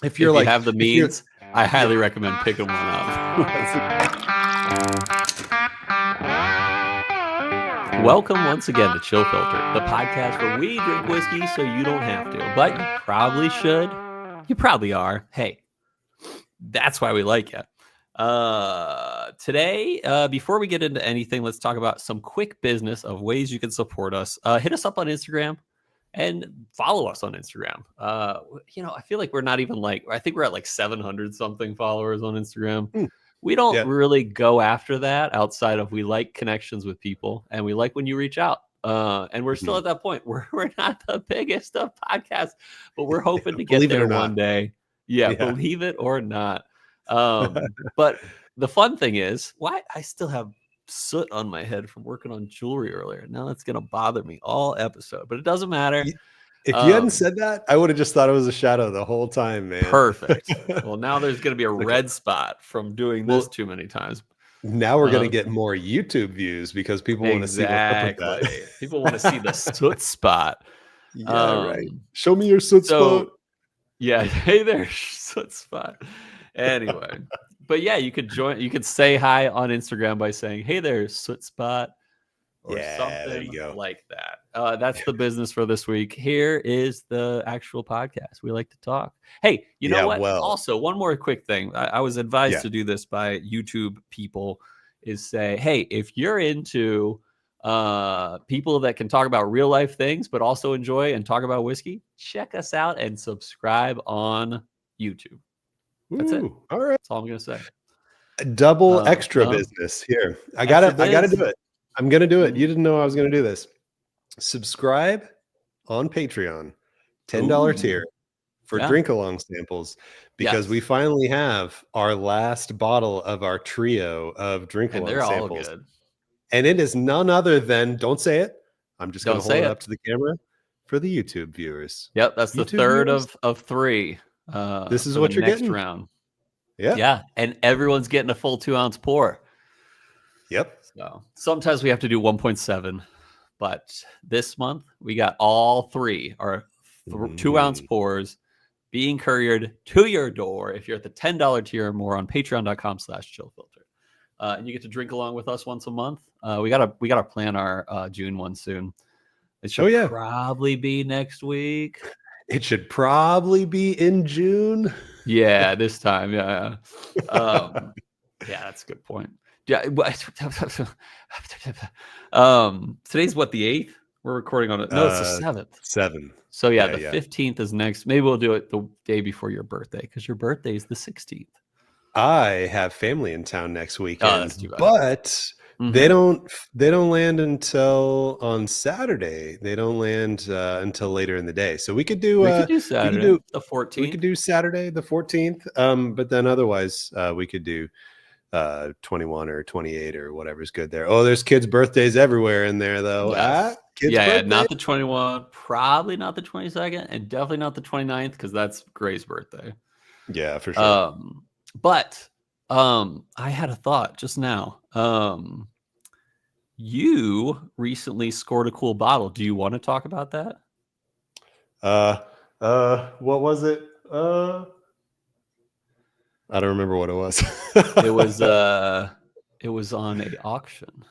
if you have the means, I highly recommend picking one up. Welcome once again to Chill Filter, the podcast where we drink whiskey so you don't have to, but you probably should. You probably are. Hey, that's why we like you. Today, before we get into anything, let's talk about some quick business of ways you can support us. Hit us up on Instagram and follow us on Instagram. I feel like we're not even I think we're at 700 something followers on Instagram. We don't really go after that outside of we like connections with people and we like when you reach out. And we're still at that point where we're not the biggest of podcasts, but we're hoping to get there one day. Yeah, believe it or not. But the fun thing is, why I still have soot on my head from working on jewelry earlier. Now that's gonna bother me all episode, but it doesn't matter. If you hadn't said that, I would have just thought it was a shadow the whole time, man. Perfect. Well, now there's gonna be a red spot from doing this too many times. Now we're gonna get more YouTube views because people want to see what's up with that. People want to see the soot spot. Yeah, right. Show me your soot spot. Yeah, hey there, soot spot. Anyway. But yeah, you could join. You could say hi on Instagram by saying, "Hey there, soot spot," or something like that. That's the business for this week. Here is the actual podcast. We like to talk. Hey, you know what? Also, one more quick thing. I was advised to do this by YouTube people. Is say, hey, if you're into people that can talk about real life things, but also enjoy and talk about whiskey, check us out and subscribe on YouTube. That's it. All right. That's all I'm gonna say. Double extra business here. I gotta do it. I'm gonna do it. You didn't know I was gonna do this. Subscribe on Patreon, $10 tier for drink along samples, because we finally have our last bottle of our trio of drink along samples. All good. And it is none other than, don't say it. I'm just gonna hold it up to the camera for the YouTube viewers. Yep, that's the third of three. This is what you're getting. Round. Yeah, and everyone's getting a full 2-ounce pour. Yep. So sometimes we have to do 1.7, but this month we got all three our 2-ounce pours being couriered to your door if you're at the $10 tier or more on patreon.com/chillfilter. And you get to drink along with us once a month. We gotta plan our June one soon. It should probably be next week. It should probably be in June. Yeah, this time. Yeah. That's a good point. Yeah. Today's what, the 8th? We're recording on it. No, it's the 7th. 7th. So the 15th is next. Maybe we'll do it the day before your birthday because your birthday is the 16th. I have family in town next weekend. Oh, that's too bad. But they don't land until on Saturday. They don't land until later in the day. So we could do Saturday, the 14th. We could do Saturday the 14th. But then otherwise we could do 21 or 28 or whatever's good there. Oh, there's kids' birthdays everywhere in there though. Yes. Not the 21, probably not the 22nd, and definitely not the 29th because that's Gray's birthday. Yeah, for sure. But I had a thought just now. You recently scored a cool bottle. Do you want to talk about that? What was it? I don't remember what it was. It was on an auction.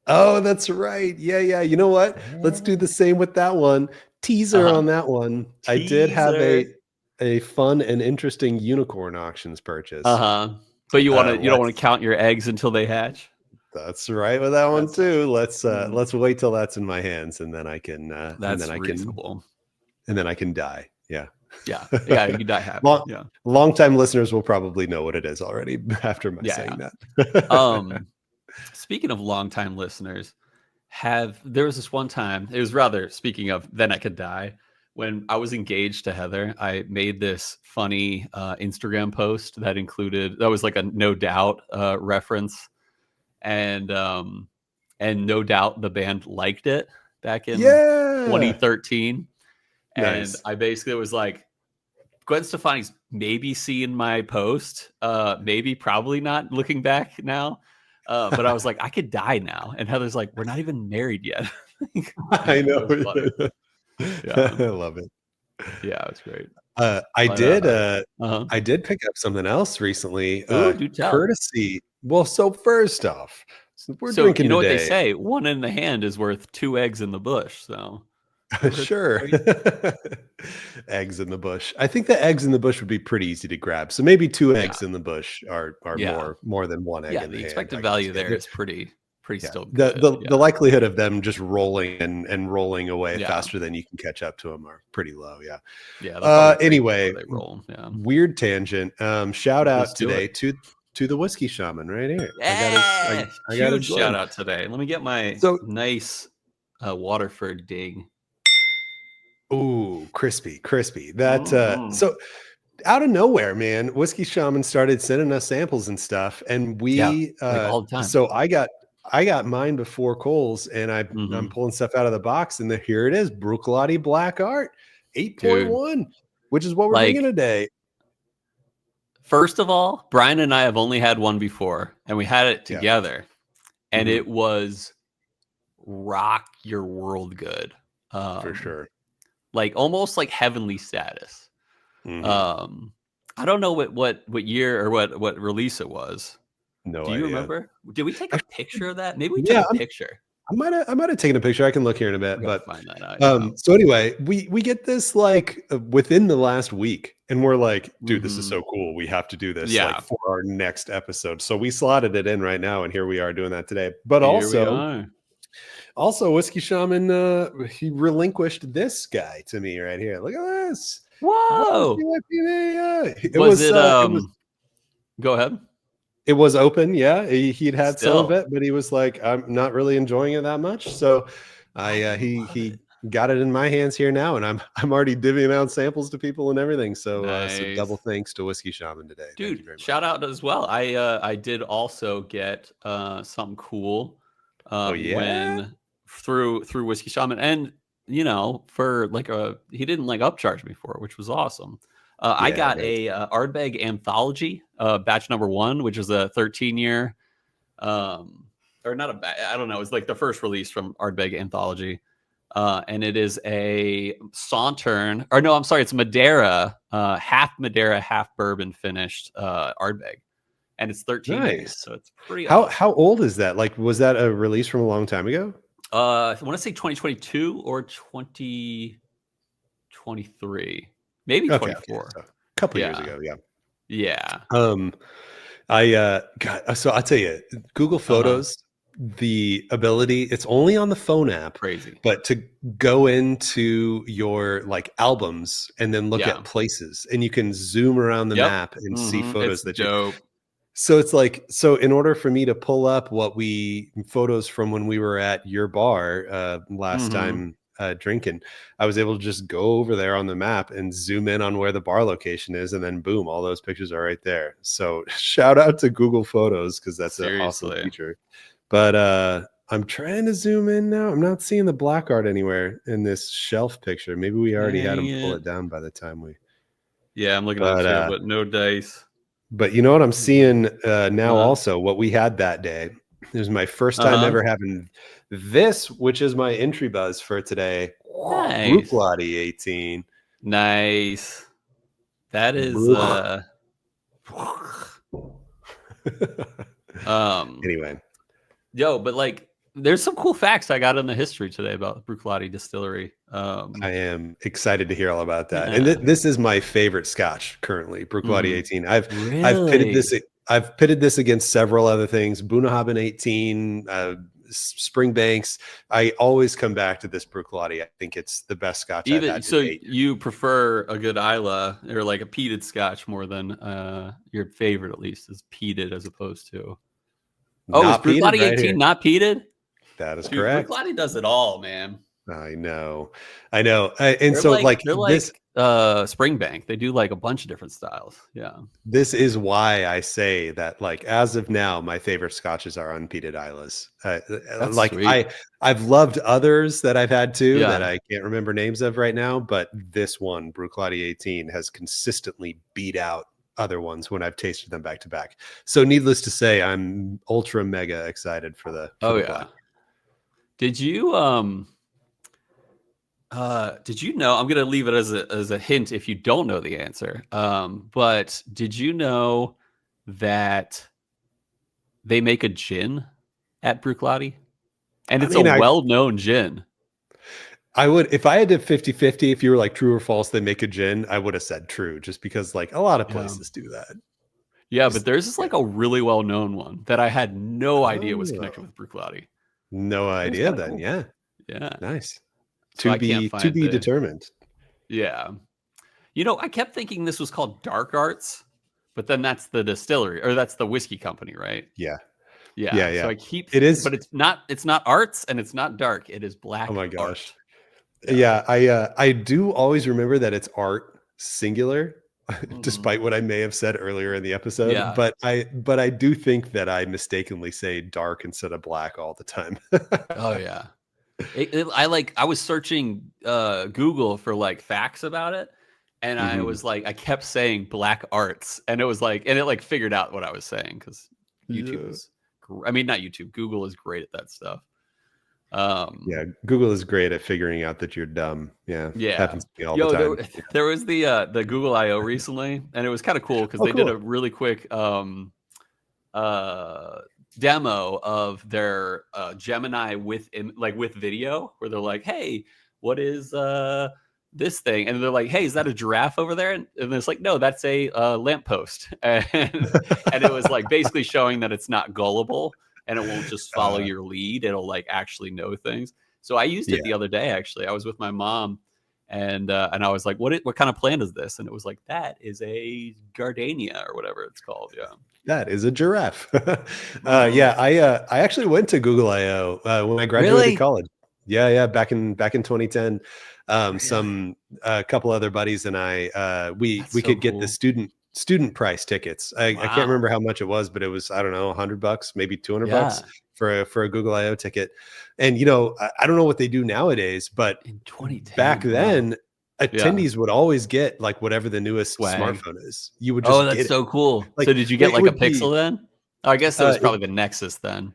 Oh, that's right. Yeah. You know what? Let's do the same with that one. Teaser on that one. Teaser. I did have a fun and interesting unicorn auctions purchase. But you don't want to count your eggs until they hatch. That's right with that one too. Let's wait till that's in my hands, and then I can. That's reasonable. And then I can die. Yeah. Yeah. You can die happy. Long-time listeners will probably know what it is already after my saying that. Speaking of long-time listeners, there was this one time. It was rather speaking of then I could die. When I was engaged to Heather, I made this funny Instagram post that was like a No Doubt reference, and No Doubt the band liked it back in 2013, and I basically was like, Gwen Stefani's maybe seeing my post, maybe probably not looking back now, but I was like, I could die now, and Heather's like, we're not even married yet. I know. Yeah, I love it. Yeah, it's great. I But, did. uh-huh. I did pick up something else recently. Ooh, do tell. Courtesy. Well, so first off, we're So drinking you know what they today. say? One in the hand is worth 2 eggs in the bush. So Sure. Eggs in the bush. I think the eggs in the bush would be pretty easy to grab. So maybe 2 yeah, eggs in the bush are yeah, more than 1 egg yeah. in The the hand. expected I guess. value there is pretty Yeah. still The good. the Yeah, the likelihood of them just rolling and rolling away yeah, faster than you can catch up to them are pretty low. Yeah. yeah. They'll probably break Anyway, before they roll. Yeah. weird tangent. Shout Let's out do today it. to the whiskey shaman right here. Yeah, I got his huge shout blend. out today. Let me get my So, nice Waterford dig. ooh, crispy. That Mhm. so out of nowhere, man, whiskey shaman started sending us samples and stuff, and Yeah, we like all the time. so I got mine before Cole's, and I'm Mhm. pulling stuff out of the box, and here it is, Bruichladdich Black Art, Dude, 8.1, which is what we're drinking like, today. first of all, Bryan and I have only had one before, and we had it Yeah. together, and Mhm. it was rock your world good. For Um, sure. like almost like heavenly status. Mhm. Um, I don't know what year or what release it was. No Do you idea. remember? Did we take a Actually, picture of that? Maybe we took yeah, a picture. I might have taken a picture. I can look here in a We bit, gotta but find that out. Yeah. so anyway, we get this like within the last week, and we're like, dude, this is Mhm. so cool. We have to do this like Yeah. for our next episode. So we slotted it in right now, and here we are doing that today. But Here we are. also whiskey shaman, he relinquished this guy to me right here. Look at this. Oh, Whoa! Was it was go ahead. it was open, yeah. He'd had some of Still. it, but he was like, "I'm not really enjoying it that much." So, I love he it. got it in my hands here now, and I'm already divvying out samples to people and everything. So, so double Nice. thanks to Whiskey Shaman today. Thank you Dude, very much. shout out as well. I did also get something cool Oh yeah, when through Whiskey Shaman, and for like he didn't like upcharge me for it, which was awesome. I yeah, got nice. a Ardbeg anthology, batch number 1, which is a 13-year, or not a I don't know, it's like the first release from Ardbeg anthology. And it is a Sautern, or no, I'm sorry, it's Madeira, Madeira, half bourbon finished Ardbeg, and it's 13 years, Nice. so it's pretty awesome. How old is that? Like, was that a release from a long time ago? I want to say 2022 or 2023, maybe Okay, so 24. a couple years Yeah, ago, yeah. yeah. Um, God, so I'll tell you, Google Uh-huh. Photos, the ability, it's only on the phone app, Crazy. but to go into your like albums and then look Yeah. at places, and you can zoom around the Yep. map and see It's photos that you. dope. So it's like, so in order for me to pull up photos from when we were at your bar last hmm time drinking, I was able to just go over there on the map and zoom in on where the bar location is, and then boom, all those pictures are right there. So shout out to Google Photos, because that's an awesome Seriously. feature. But I'm trying to zoom in now. I'm not seeing the black art anywhere in this shelf picture. Maybe we already had Dang him pull it. it down by the time we. Yeah, I'm looking at it But too, but no dice. you know what I'm seeing now Uh also, what we had that day. This is my first time huh. ever having this, which is my entry buzz for today. Nice. Bruichladdich 18. Nice. That is Bruch. um Anyway, but like there's some cool facts I got in the history today about Bruichladdich Distillery. I am excited to hear all about that. And Yeah. this is my favorite Scotch currently, Bruichladdich Mhm. 18. I've pitted Really? this I've pitted this against several other things. Bunnahabhain 18, Springbanks. I always come back to this Bruichladdich. I think it's the best Scotch I've Even had to so, date. you prefer a good Islay or like a peated Scotch more than your favorite, at least, is peated as opposed to. Oh, is Not peated Bruichladdich right here. 18 not peated? That is Dude, correct. Bruichladdich does it all, man. I know. I know. And They're so like like they're this like Springbank. They do like a bunch of different styles. Yeah. this is why I say that, like, as of now, my favorite scotches are unpeated Islas. That's Like sweet. I've loved others that I've had too that Yeah. I can't remember names of right now, but this one, Bruichladdich 18, has consistently beat out other ones when I've tasted them back to back. So needless to say, I'm ultra mega excited for Oh the yeah. black. Did you Did you know? I'm gonna leave it as a hint if you don't know the answer. But did you know that they make a gin at Bruichladdich? And it's a well-known gin. I would, if I had to 50-50, if you were like true or false, they make a gin, I would have said true, just because like a lot of places do that. Yeah, but there's like a really well-known one that I had no idea was connected with Bruichladdich. No idea then. Cool. Yeah. Nice. So to be determined. Yeah. You know, I kept thinking this was called Dark Arts, but then that's the distillery, or that's the whiskey company, right? Yeah. So I keep but it's not arts and it's not dark. It is black. Oh my gosh. Yeah, I do always remember that it's art singular, despite what I may have said earlier in the episode. Yeah. But I do think that I mistakenly say dark instead of black all the time. Oh yeah. I was searching Google for like facts about it, and I was like, I kept saying black arts, and it was like, and it like figured out what I was saying because YouTube is, I mean, not YouTube, Google is great at that stuff. Yeah, Google is great at figuring out that you're dumb. Yeah, happens to me all the time. There was the Google I/O recently, and it was kind of cool because they did a really quick demo of their Gemini with video, where they're like, hey, what is this thing? And they're like, hey, is that a giraffe over there? And it's like, no, that's a lamppost. And it was like basically showing that it's not gullible and it won't just follow your lead. It'll like actually know things. So I used it the other day. Actually, I was with my mom, and I was like, what kind of plant is this? And it was like, that is a gardenia or whatever it's called. Yeah. That is a giraffe. Yeah, I actually went to Google I/O when I graduated college. Yeah, back in 2010. A couple other buddies and I we could get the student price tickets. I can't remember how much it was, but it was, I don't know, $100, maybe $200 for a Google I/O ticket. And you know, I don't know what they do nowadays, but in 2010, back then, attendees would always get like whatever the newest smartphone is. You would just that's so cool. Like, so did you get like a Pixel then? Oh, I guess it was probably the Nexus then.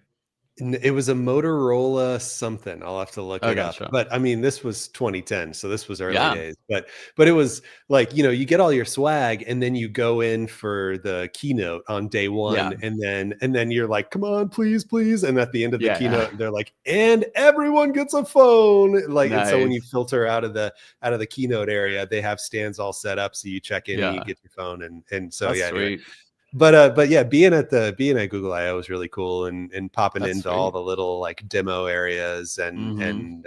It was a Motorola something. I'll have to look it up. But I mean, this was 2010, so this was early days. But it was like, you know, you get all your swag and then you go in for the keynote on day one, and then you're like, come on, please. And at the end of the keynote, they're like, and everyone gets a phone. Like, and so when you filter out of the keynote area, they have stands all set up, so you check in and you get your phone, and so that's sweet. But yeah, being at Google I/O was really cool, and popping into all the little like demo areas and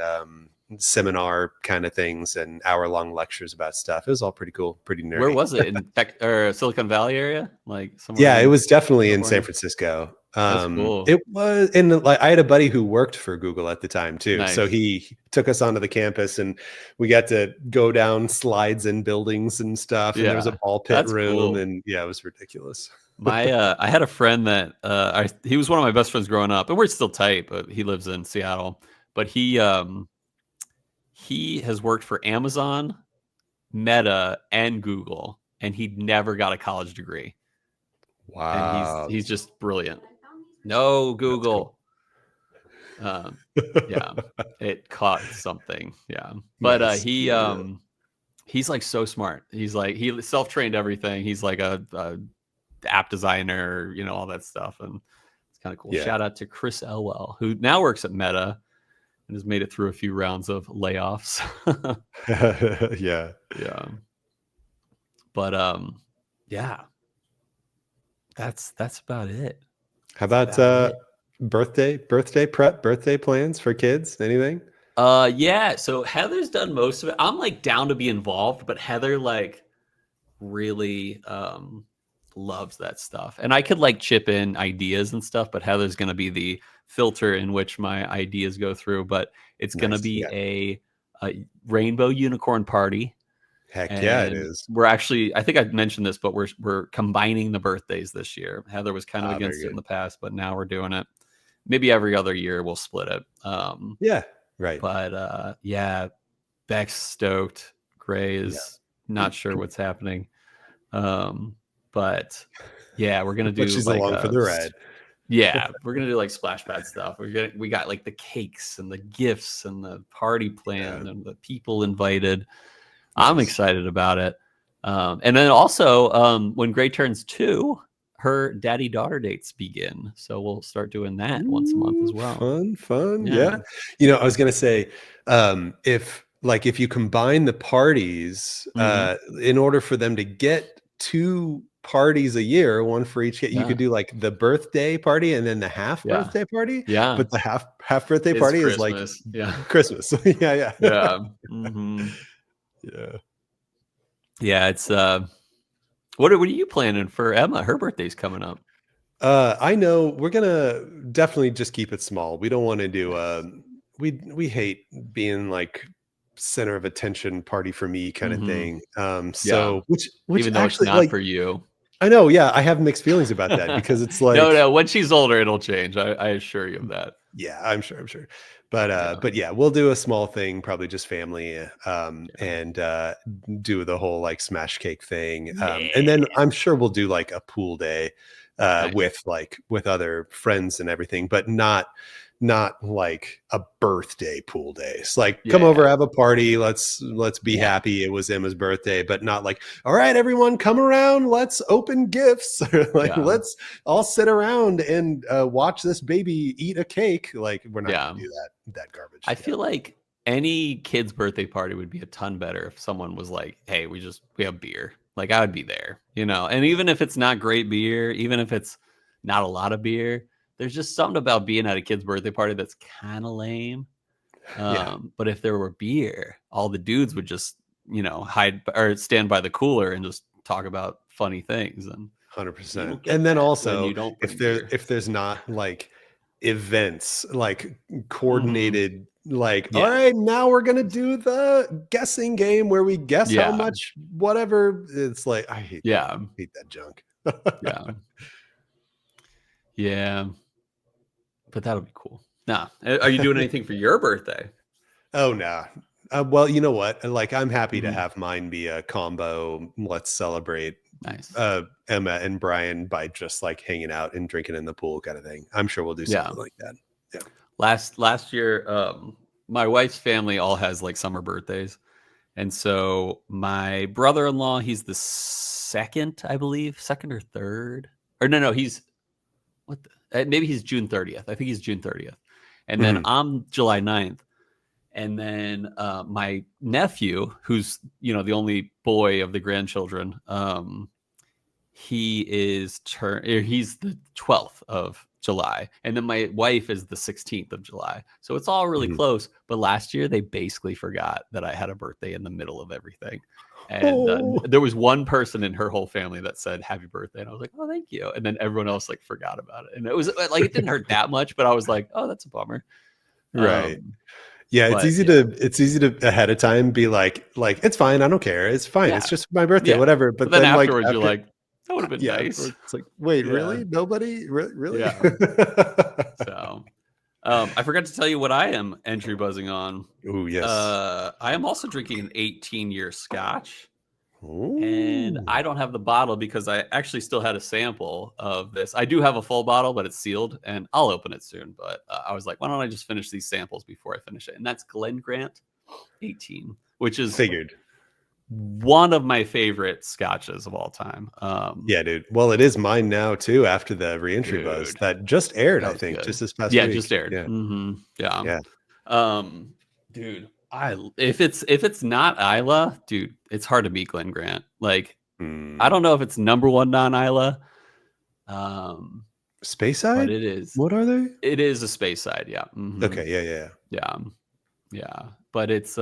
seminar kind of things and hour-long lectures about stuff. It was all pretty cool, pretty nerdy. Where was it? In or Silicon Valley area? Like somewhere? Yeah, it was definitely in San Francisco. That's cool. It was, and like I had a buddy who worked for Google at the time too. Nice. So he took us onto the campus and we got to go down slides in buildings and stuff. And there was a ball pit room, and it was ridiculous. I had a friend that he was one of my best friends growing up, and we're still tight, but he lives in Seattle. But he has worked for Amazon, Meta, and Google, and he never got a college degree. Wow. And he's just brilliant. No Google. It caught something. Yeah. But he's like so smart. He's like, he self-trained everything. He's like a app designer, you know, all that stuff. And it's kind of cool. Shout out to Chris Elwell, who now works at Meta and has made it through a few rounds of layoffs. Yeah. But that's about it. How about birthday prep, birthday plans for kids? Anything? So Heather's done most of it. I'm like down to be involved, but Heather like really loves that stuff, and I could like chip in ideas and stuff, but Heather's gonna be the filter in which my ideas go through. But it's gonna be a rainbow unicorn party. Heck yeah, it is. We're actually, I think I mentioned this, but we're combining the birthdays this year. Heather was kind of against it in the past, but now we're doing it. Maybe every other year we'll split it. Right. But Beck's stoked. Gray is not sure what's happening. But yeah, we're gonna do. But she's like along for the ride. Yeah, we're gonna do like splash pad stuff. We got like the cakes and the gifts and the party plan and the people invited. Nice. I'm excited about it. And then also when Gray turns 2, her daddy-daughter dates begin. So we'll start doing that once a month as well. Fun. Yeah. You know, I was gonna say, if you combine the parties, in order for them to get 2 parties a year, one for each kid, you could do like the birthday party and then the half birthday party. Yeah. But the half birthday party is like Christmas. Yeah. Yeah. Yeah. It's what are you planning for Emma? Her birthday's coming up. I know we're gonna definitely just keep it small. We don't want to do we hate being like center of attention party for me kind of thing. So which even though actually it's not for you. I know, yeah, I have mixed feelings about that because it's like no, when she's older, it'll change. I assure you of that. Yeah, I'm sure. But yeah, we'll do a small thing, probably just family, and do the whole like smash cake thing. And then I'm sure we'll do like a pool day with other friends and everything, but not like a birthday pool day. It's like, come over, have a party. Let's be happy. It was Emma's birthday, but not like, all right, everyone come around. Let's open gifts. Let's all sit around and watch this baby eat a cake. Like we're not gonna do that garbage. I feel like any kid's birthday party would be a ton better if someone was like, hey, we have beer. Like I would be there, and even if it's not great beer, even if it's not a lot of beer, there's just something about being at a kid's birthday party that's kind of lame. But if there were beer, all the dudes would just, hide or stand by the cooler and just talk about funny things. And 100%. And then also, if there's not like events, like coordinated, all right, now we're gonna do the guessing game where we guess how much whatever. It's like I hate that junk. Yeah. But that'll be cool. Nah. Are you doing anything for your birthday? Oh, no. Well, you know what? Like, I'm happy to have mine be a combo. Let's celebrate Emma and Bryan by just like hanging out and drinking in the pool kind of thing. I'm sure we'll do something like that. Yeah. Last year, my wife's family all has like summer birthdays. And so my brother-in-law, he's the second, I believe, second or third. Or no, he's maybe he's June 30th. I think he's June 30th. And then I'm July 9th. And then my nephew, who's, the only boy of the grandchildren, he's the 12th of July. And then my wife is the 16th of July. So it's all really close. But last year, they basically forgot that I had a birthday in the middle of everything. And there was one person in her whole family that said happy birthday. And I was like, oh, thank you. And then everyone else like forgot about it. And it was like, it didn't hurt that much, but I was like, oh, that's a bummer. Right. Yeah. It's easy to ahead of time be like, it's fine. I don't care. It's fine. It's just my birthday, whatever. But then afterwards you're like, that would have been nice. It's like, wait, really? Nobody? Really? Yeah. So I forgot to tell you what I am entry buzzing on. Oh, yes. I am also drinking an 18-year Scotch. Ooh. And I don't have the bottle because I actually still had a sample of this. I do have a full bottle, but it's sealed, and I'll open it soon. But I was like, why don't I just finish these samples before I finish it? And that's Glen Grant 18, which is one of my favorite scotches of all time. Yeah, dude. Well, it is mine now too. After the reentry buzz that just aired, I think, just this past week. Just aired. Yeah. Dude, if it's not Islay, dude, it's hard to beat Glen Grant. Like, I don't know if it's number one non-Islay. Speyside, but it is. What are they? It is a Speyside. Yeah. Okay. Yeah. But it's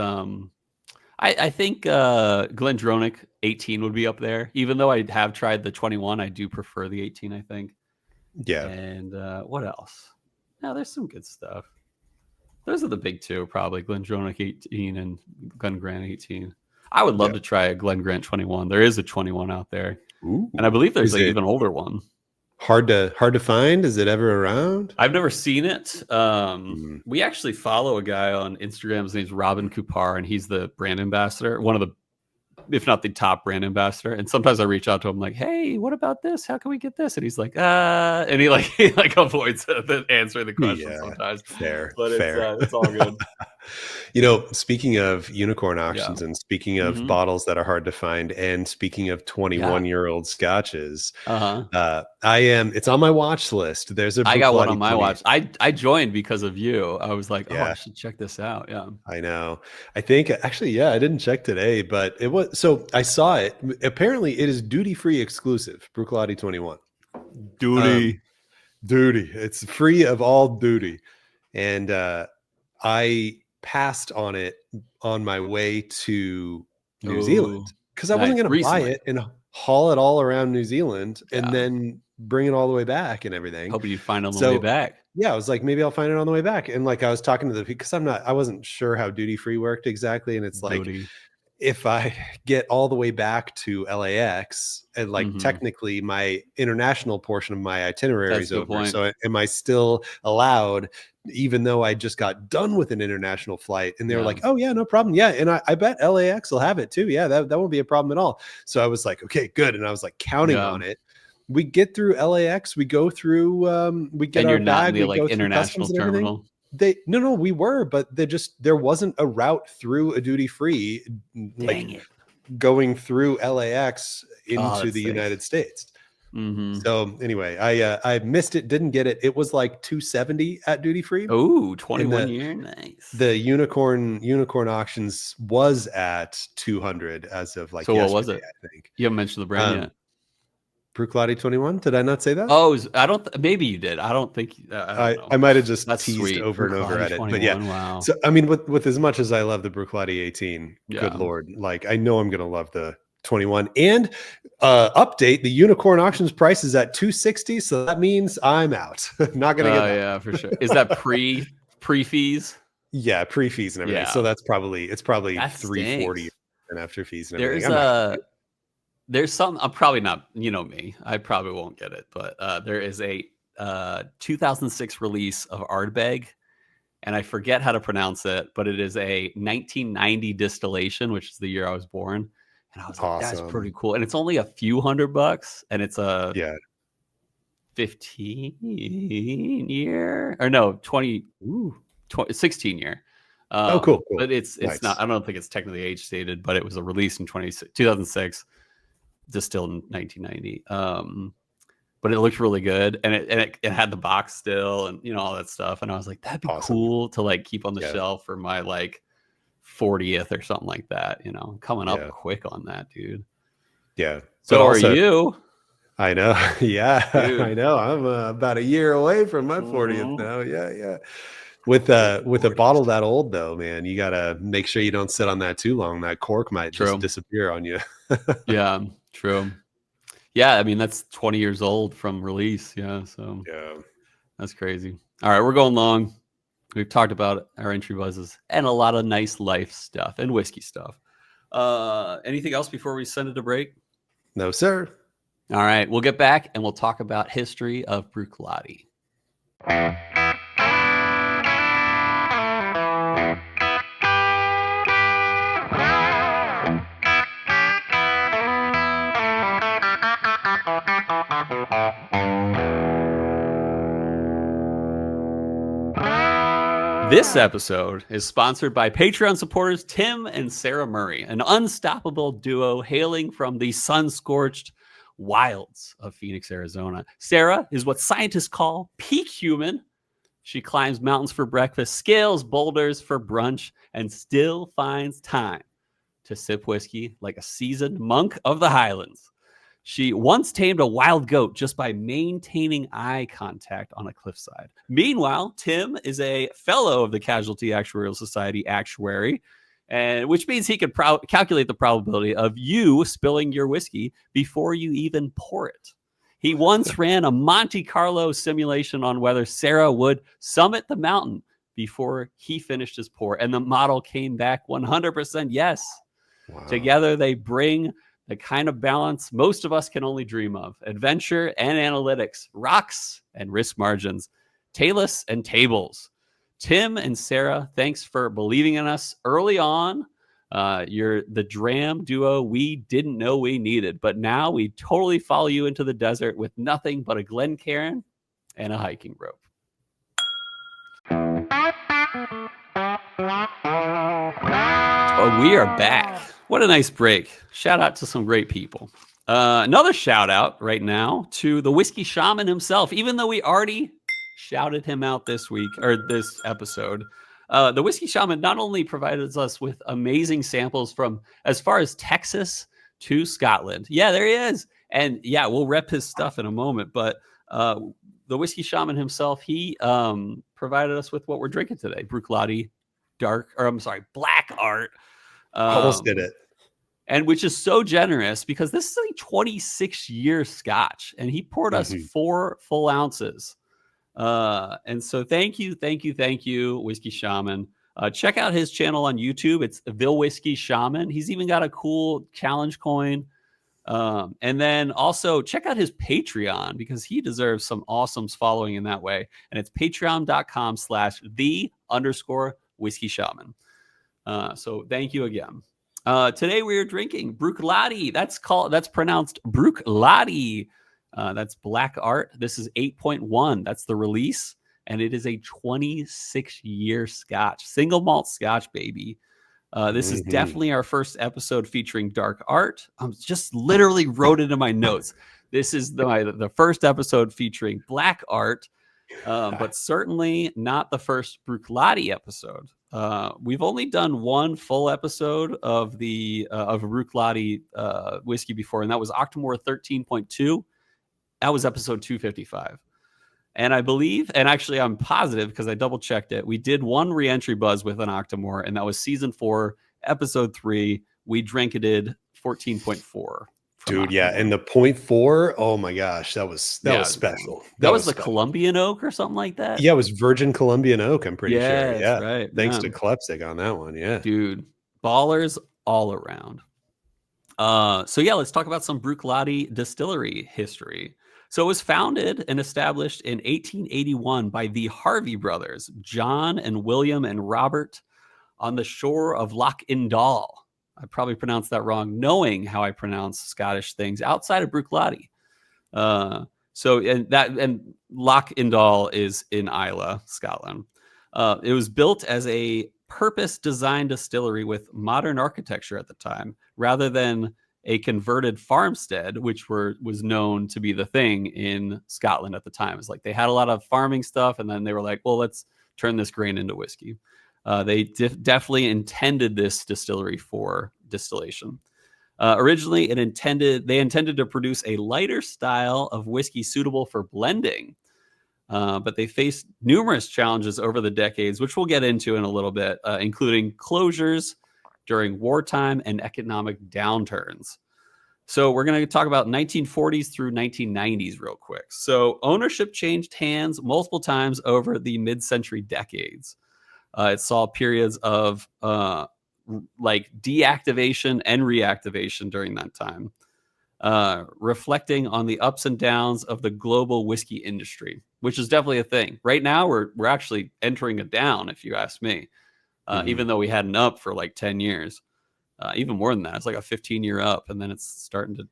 I think Glendronach 18 would be up there. Even though I have tried the 21, I do prefer the 18, I think. Yeah. And what else? Now there's some good stuff. Those are the big two, probably Glendronach 18 and Glen Grant 18. I would love to try a Glen Grant 21. There is a 21 out there. Ooh. And I believe there's like even older one. Hard to find. Is it ever around? I've never seen it. We actually follow a guy on Instagram. His name's Robin Kupar, and he's the brand ambassador, one of the if not the top brand ambassador. And sometimes I reach out to him like, hey, what about this? How can we get this? And he's like, and he like avoids answering the question sometimes. Fair. It's all good. Speaking of unicorn auctions and speaking of bottles that are hard to find, and speaking of 21-year-old scotches, it's on my watch list. I got one on my watch. I joined because of you. I was like, I should check this out. Yeah, I know. I think actually, I didn't check today, but it was, so I saw it. Apparently it is duty-free exclusive, Bruichladdich 21. Duty. It's free of all duty. And I passed on it on my way to New Zealand because I wasn't going to buy it and haul it all around New Zealand and then bring it all the way back and everything. Hoping you find it on the way back. Yeah, I was like, maybe I'll find it on the way back. And like I was talking to because I wasn't sure how duty free worked exactly. And it's like, if I get all the way back to LAX and like technically my international portion of my itinerary is over. So am I still allowed, even though I just got done with an international flight? And they were like, oh yeah, no problem. Yeah. And I bet LAX will have it too. Yeah, that won't be a problem at all. So I was like, okay, good. And I was like counting on it. We get through LAX, we go through, we get our bag, we go through customs and everything. We were, but there wasn't a route through a duty free, going through LAX into the United States. So anyway, I missed it, didn't get it. It was like $270 at duty free. Oh, 21 year, nice. The unicorn auctions was at $200 as of like. So what was it? I think you haven't mentioned the brand yet. Bruichladdich 21. Did I not say that? Oh, I don't. Maybe you did. I don't think. I might have just teased over and over at it. But yeah. Wow. So I mean, with as much as I love the Bruichladdich 18, good Lord, like I know I'm gonna love the 21. And update, the unicorn auctions price is at $260. So that means I'm out. Not gonna get that. Yeah, for sure. Is that pre fees? Yeah, pre fees and everything. Yeah. So it's probably $340 and after fees and everything. There's some, I'm probably not, me, I probably won't get it, but there is a 2006 release of Ardbeg, and I forget how to pronounce it, but it is a 1990 distillation, which is the year I was born. And I was like, that's pretty cool. And it's only a few $100, and it's a 15 year, or no, 16 year. Cool. But it's not, I don't think it's technically age stated, but it was a release in 2006. Distilled in 1990, but it looked really good, and it had the box still, and all that stuff. And I was like, that'd be cool to like keep on the shelf for my like 40th or something like that. Coming up quick on that, dude. Yeah. So also, are you? I know. Yeah, dude. I know. I'm about a year away from my 40th now. Yeah. With a bottle that old though, man, you gotta make sure you don't sit on that too long. That cork might just disappear on you. Yeah, true. Yeah, I mean that's 20 years old from release. Yeah, so that's crazy. All right, we're going long. We've talked about our entry buzzes and a lot of nice life stuff and whiskey stuff. Anything else before we send it to break? No, sir. All right, we'll get back and we'll talk about history of Bruichladdich. This episode is sponsored by Patreon supporters Tim and Sarah Murray, an unstoppable duo hailing from the sun-scorched wilds of Phoenix, Arizona. Sarah is what scientists call peak human. She climbs mountains for breakfast, scales boulders for brunch, and still finds time to sip whiskey like a seasoned monk of the Highlands. She once tamed a wild goat just by maintaining eye contact on a cliffside. Meanwhile, Tim is a fellow of the Casualty Actuarial Society actuary, which means he can calculate the probability of you spilling your whiskey before you even pour it. He once ran a Monte Carlo simulation on whether Sarah would summit the mountain before he finished his pour, and the model came back 100% yes. Wow. Together, they bring the kind of balance most of us can only dream of: adventure and analytics, rocks and risk margins, Talus and tables. Tim and Sarah, thanks for believing in us early on You're the dram duo we didn't know we needed, but now we totally follow you into the desert with nothing but a Glencairn and a hiking rope. Oh, we are back. What a nice break. Shout out to some great people. Another shout out right now to the Whiskey Shaman himself, even though we already shouted him out this week or this episode. The Whiskey Shaman not only provided us with amazing samples from as far as Texas to Scotland. Yeah, there he is. And yeah, we'll rep his stuff in a moment. But the Whiskey Shaman himself, he provided us with what we're drinking today. Bruichladdich Black Art. Almost did it. And which is so generous because this is a 26-year Scotch. And he poured us 4 full ounces. And so thank you, Whiskey Shaman. Check out his channel on YouTube. It's the Whiskey Shaman. He's even got a cool challenge coin. And then also check out his Patreon because he deserves some awesome following in that way. And it's patreon.com/the_whiskey shaman. So thank you again. Today we are drinking Bruichladdich. That's pronounced Bruichladdich. That's Black Art. This is 8.1. That's the release. And it is a 26-year Scotch. Single malt Scotch, baby. This is definitely our first episode featuring dark art. I just literally wrote it in my notes. This is the first episode featuring black art, but certainly not the first Bruichladdich episode. We've only done one full episode of Bruichladdich whiskey before, and that was Octomore 13.2. That was episode 255. And I believe, and actually I'm positive because I double checked it, we did one re-entry buzz with an Octomore, and that was season 4, episode 3. We drinketed 14.4. Dude, yeah, and the 0.4, oh my gosh, that was special. That was the special. Colombian oak or something like that? Yeah, it was virgin Colombian oak, I'm pretty sure. Yeah, right. Thanks to Klepsik on that one, yeah. Dude, ballers all around. So yeah, let's talk about some Bruichladdich distillery history. So it was founded and established in 1881 by the Harvey brothers, John and William and Robert, on the shore of Loch Indal. I probably pronounced that wrong, knowing how I pronounce Scottish things outside of Bruichladdich. And Loch Indal is in Islay, Scotland. It was built as a purpose-designed distillery with modern architecture at the time, rather than a converted farmstead, which was known to be the thing in Scotland at the time. It's like they had a lot of farming stuff, and then they were like, well, let's turn this grain into whiskey. They definitely intended this distillery for distillation. Originally, they intended to produce a lighter style of whiskey suitable for blending, but they faced numerous challenges over the decades, which we'll get into in a little bit, including closures during wartime and economic downturns. So we're going to talk about 1940s through 1990s real quick. So ownership changed hands multiple times over the mid-century decades. It saw periods of like deactivation and reactivation during that time, reflecting on the ups and downs of the global whiskey industry, which is definitely a thing. Right now, we're actually entering a down, if you ask me. Even though we had an up for like 10 years, even more than that. It's like a 15-year up, and then it's starting to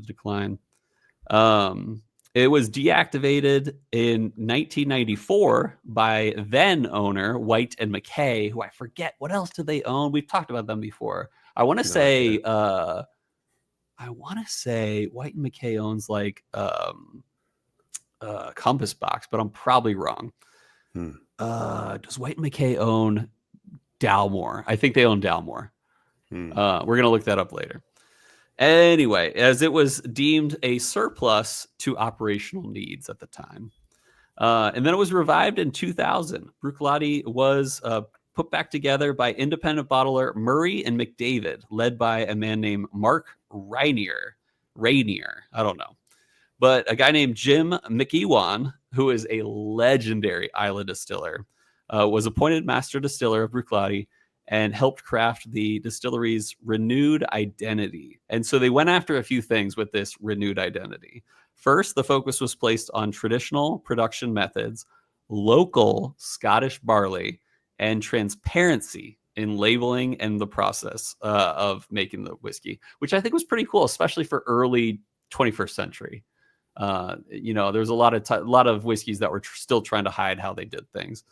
decline. It was deactivated in 1994 by then owner White and McKay, who I forget what else did they own. We've talked about them before. I want to say White and McKay owns like Compass Box, but I'm probably wrong. Does White and McKay own Dalmore? I think they own Dalmore. We're going to look that up later. Anyway, as it was deemed a surplus to operational needs at the time. And then it was revived in 2000. Bruichladdich was put back together by independent bottler Murray and McDavid, led by a man named Mark Rainier. I don't know. But a guy named Jim McEwan, who is a legendary Islay distiller, was appointed master distiller of Bruichladdich and helped craft the distillery's renewed identity. And so they went after a few things with this renewed identity. First, the focus was placed on traditional production methods, local Scottish barley, and transparency in labeling and the process of making the whiskey, which I think was pretty cool, especially for early 21st century. You know, there's a lot of whiskeys that were still trying to hide how they did things.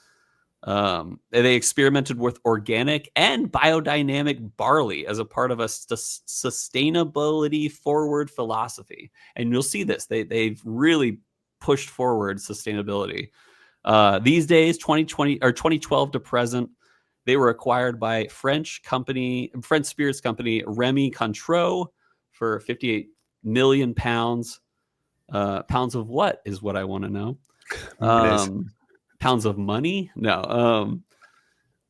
They experimented with organic and biodynamic barley as a part of a sustainability forward philosophy. And you'll see this. They've really pushed forward sustainability. These days, 2012 to present, they were acquired by French spirits company Remy Cointreau for 58 million pounds. Pounds of what is what I want to know. Pounds of money? No.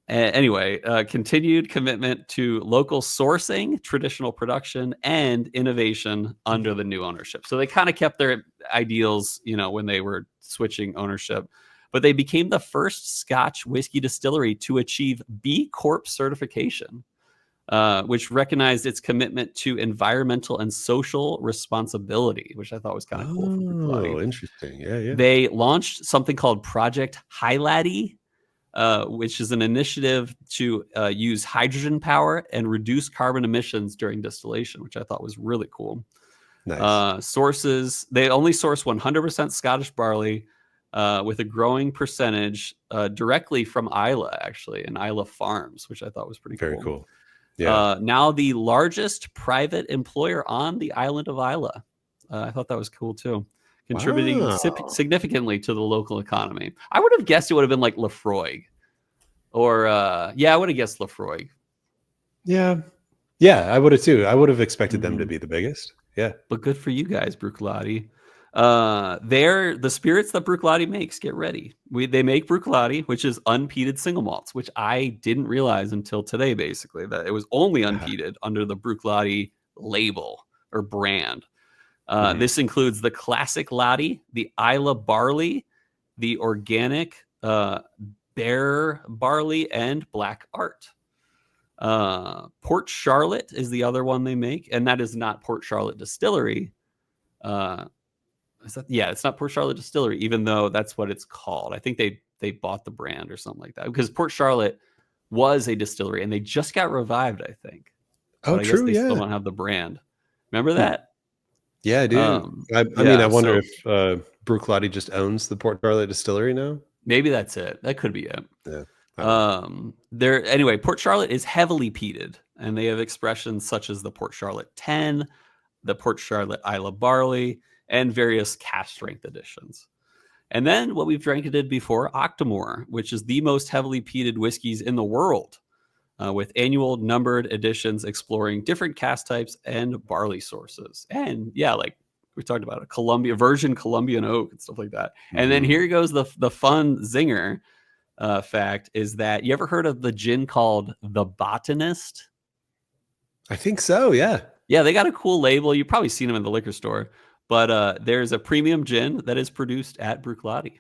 Anyway, continued commitment to local sourcing, traditional production, and innovation under the new ownership. So they kind of kept their ideals, you know, when they were switching ownership. But they became the first Scotch whiskey distillery to achieve B Corp certification, which recognized its commitment to environmental and social responsibility, which I thought was kind of cool. Oh, interesting. Yeah. They launched something called Project Islay, which is an initiative to use hydrogen power and reduce carbon emissions during distillation, which I thought was really cool. Nice. Sources, they only source 100% Scottish barley, with a growing percentage directly from Islay, actually, and Islay Farms, which I thought was pretty Very cool. cool. Yeah. Now the largest private employer on the island of Islay. I thought that was cool too, contributing significantly to the local economy. I would have guessed it would have been like Lefroy, or I would have guessed Lefroy. Yeah, I would have too. I would have expected them to be the biggest. Yeah, but good for you guys, Bruichladdich. They're the spirits that Bruichladdich makes. Get ready. They make Bruichladdich, which is unpeated single malts, which I didn't realize until today, basically, that it was only unpeated under the Bruichladdich label or brand. This includes the classic laddie, the Islay barley, the organic bear barley, and black art. Port Charlotte is the other one they make, and that is not Port Charlotte Distillery. It's not Port Charlotte Distillery, even though that's what it's called. I think they bought the brand or something like that, because Port Charlotte was a distillery and they just got revived, I think. Oh, but I true. Guess they still don't have the brand. Remember that? Yeah, I do. I mean, I wonder if Bruichladdich just owns the Port Charlotte Distillery now. Maybe that's it. That could be it. Yeah. Anyway, Port Charlotte is heavily peated, and they have expressions such as the Port Charlotte 10, the Port Charlotte Islay barley, and various cask strength editions. And then what we've drank before, Octomore, which is the most heavily peated whiskeys in the world, with annual numbered editions exploring different cask types and barley sources. And like we talked about, virgin Colombian oak and stuff like that. And then here goes the fun zinger fact is that you ever heard of the gin called The Botanist? I think so, yeah. Yeah, they got a cool label. You've probably seen them in the liquor store. But there's a premium gin that is produced at Bruichladdich,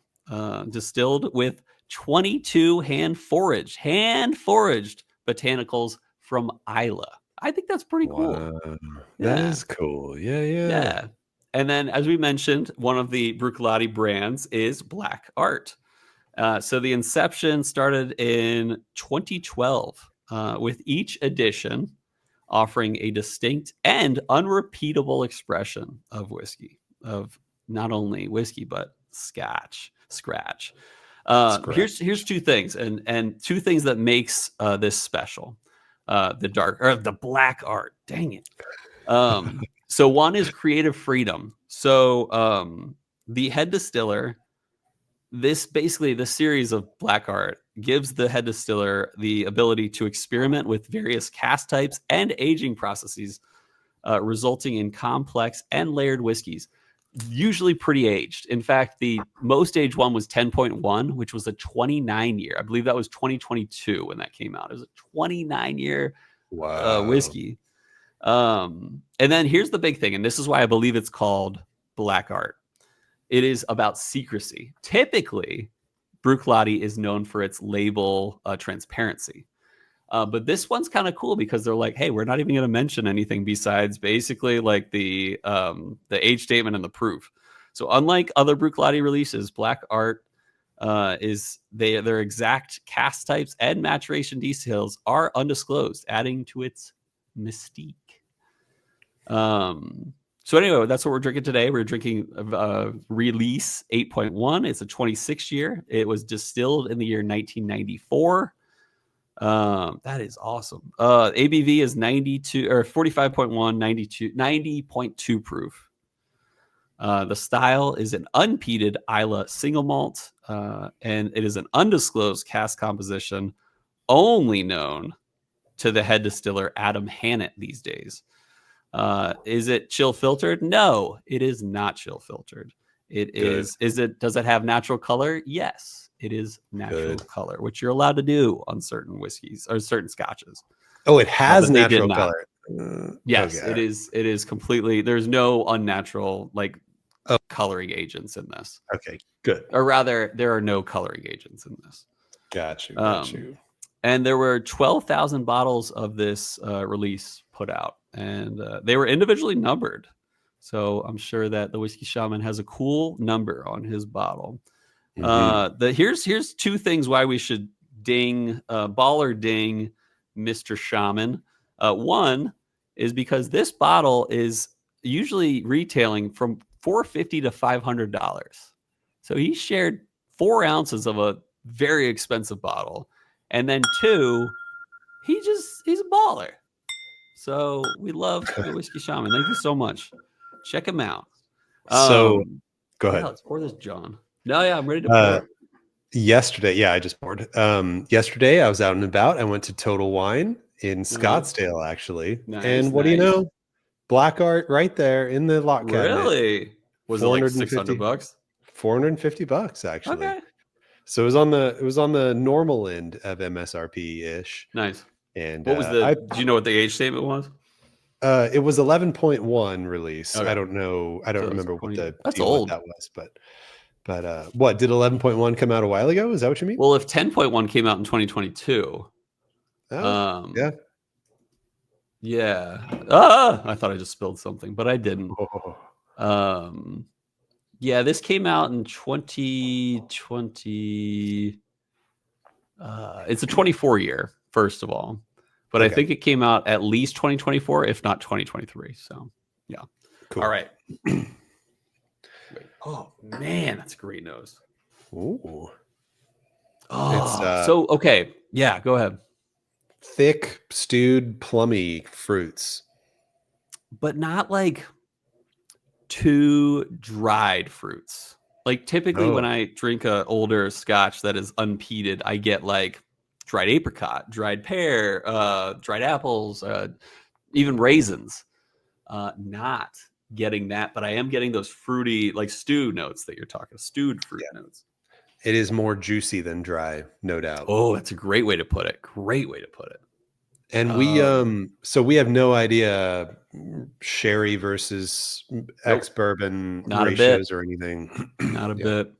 distilled with 22 hand-foraged botanicals from Islay. I think that's pretty cool. That is cool. Yeah. And then, as we mentioned, one of the Bruichladdich brands is Black Art. So the inception started in 2012, with each edition offering a distinct and unrepeatable expression of whiskey, of not only whiskey, but scratch. Here's two things, and two things that makes this special. The Black Art. Dang it. So one is creative freedom. So the head distiller, this series of Black Art gives the head distiller the ability to experiment with various cask types and aging processes, resulting in complex and layered whiskeys, usually pretty aged. In fact, the most aged one was 10.1, which was a 29-year. I believe that was 2022 when that came out. It was a 29-year whiskey. And then here's the big thing, and this is why I believe it's called Black Art. It is about secrecy. Typically, Bruichladdich is known for its label transparency. But this one's kind of cool because they're like, hey, we're not even going to mention anything besides basically like the age statement and the proof. So unlike other Bruichladdich releases, Black Art is their exact cask types and maturation details are undisclosed, adding to its mystique. So anyway, that's what we're drinking today. We're drinking Release 8.1. It's a 26 year. It was distilled in the year 1994. That is awesome. ABV is 92 or 45.1, 90.2 proof. The style is an unpeated Islay single malt, and it is an undisclosed cask composition, only known to the head distiller Adam Hannett these days. Is it chill filtered? No, it is not chill filtered. It Good. Does it have natural color? Yes, it is natural color, which you're allowed to do on certain whiskeys or certain scotches. Oh, it has natural color. Yes, okay. It is completely, there's no unnatural coloring agents in this. Okay, good. Or rather, there are no coloring agents in this. Got you. And there were 12,000 bottles of this release put out, and they were individually numbered. So I'm sure that the Whiskey Shaman has a cool number on his bottle. Here's two things why we should baller ding Mr. Shaman. One is because this bottle is usually retailing from $450 to $500. So he shared 4 ounces of a very expensive bottle. And then 2, he's a baller. So we love the Whiskey Shaman. Thank you so much. Check him out. So go ahead. Let's pour this, John. No, yeah, I'm ready to pour. Yesterday, I just poured. Yesterday, I was out and about. I went to Total Wine in Scottsdale, actually. Nice, and what do you know? Black Art right there in the lock cabinet. Really? Was it like $600? $450 actually. Okay. So it was on the normal end of MSRP ish. Nice. And what was do you know what the age statement was? It was 11.1 release. Okay. I don't know. I don't remember what that's old. What that was, but what did 11.1 come out a while ago? Is that what you mean? Well, if 10.1 came out in 2022, yeah. I thought I just spilled something, but I didn't. Yeah, this came out in 2020. It's a 24 year, first of all, but I think it came out at least 2024, if not 2023. So, yeah. Cool. All right. Oh man, that's a great nose. Ooh. Oh, so okay. Yeah, go ahead. Thick, stewed, plummy fruits. But not like too dried fruits. Like typically when I drink a older Scotch that is unpeated, I get like dried apricot, dried pear, dried apples, even raisins. Not getting that, but I am getting those fruity, like stew notes that you're talking, stewed fruit notes. It is more juicy than dry, no doubt. Oh, that's a great way to put it. And we we have no idea sherry versus ex-bourbon ratios or anything. Not a bit.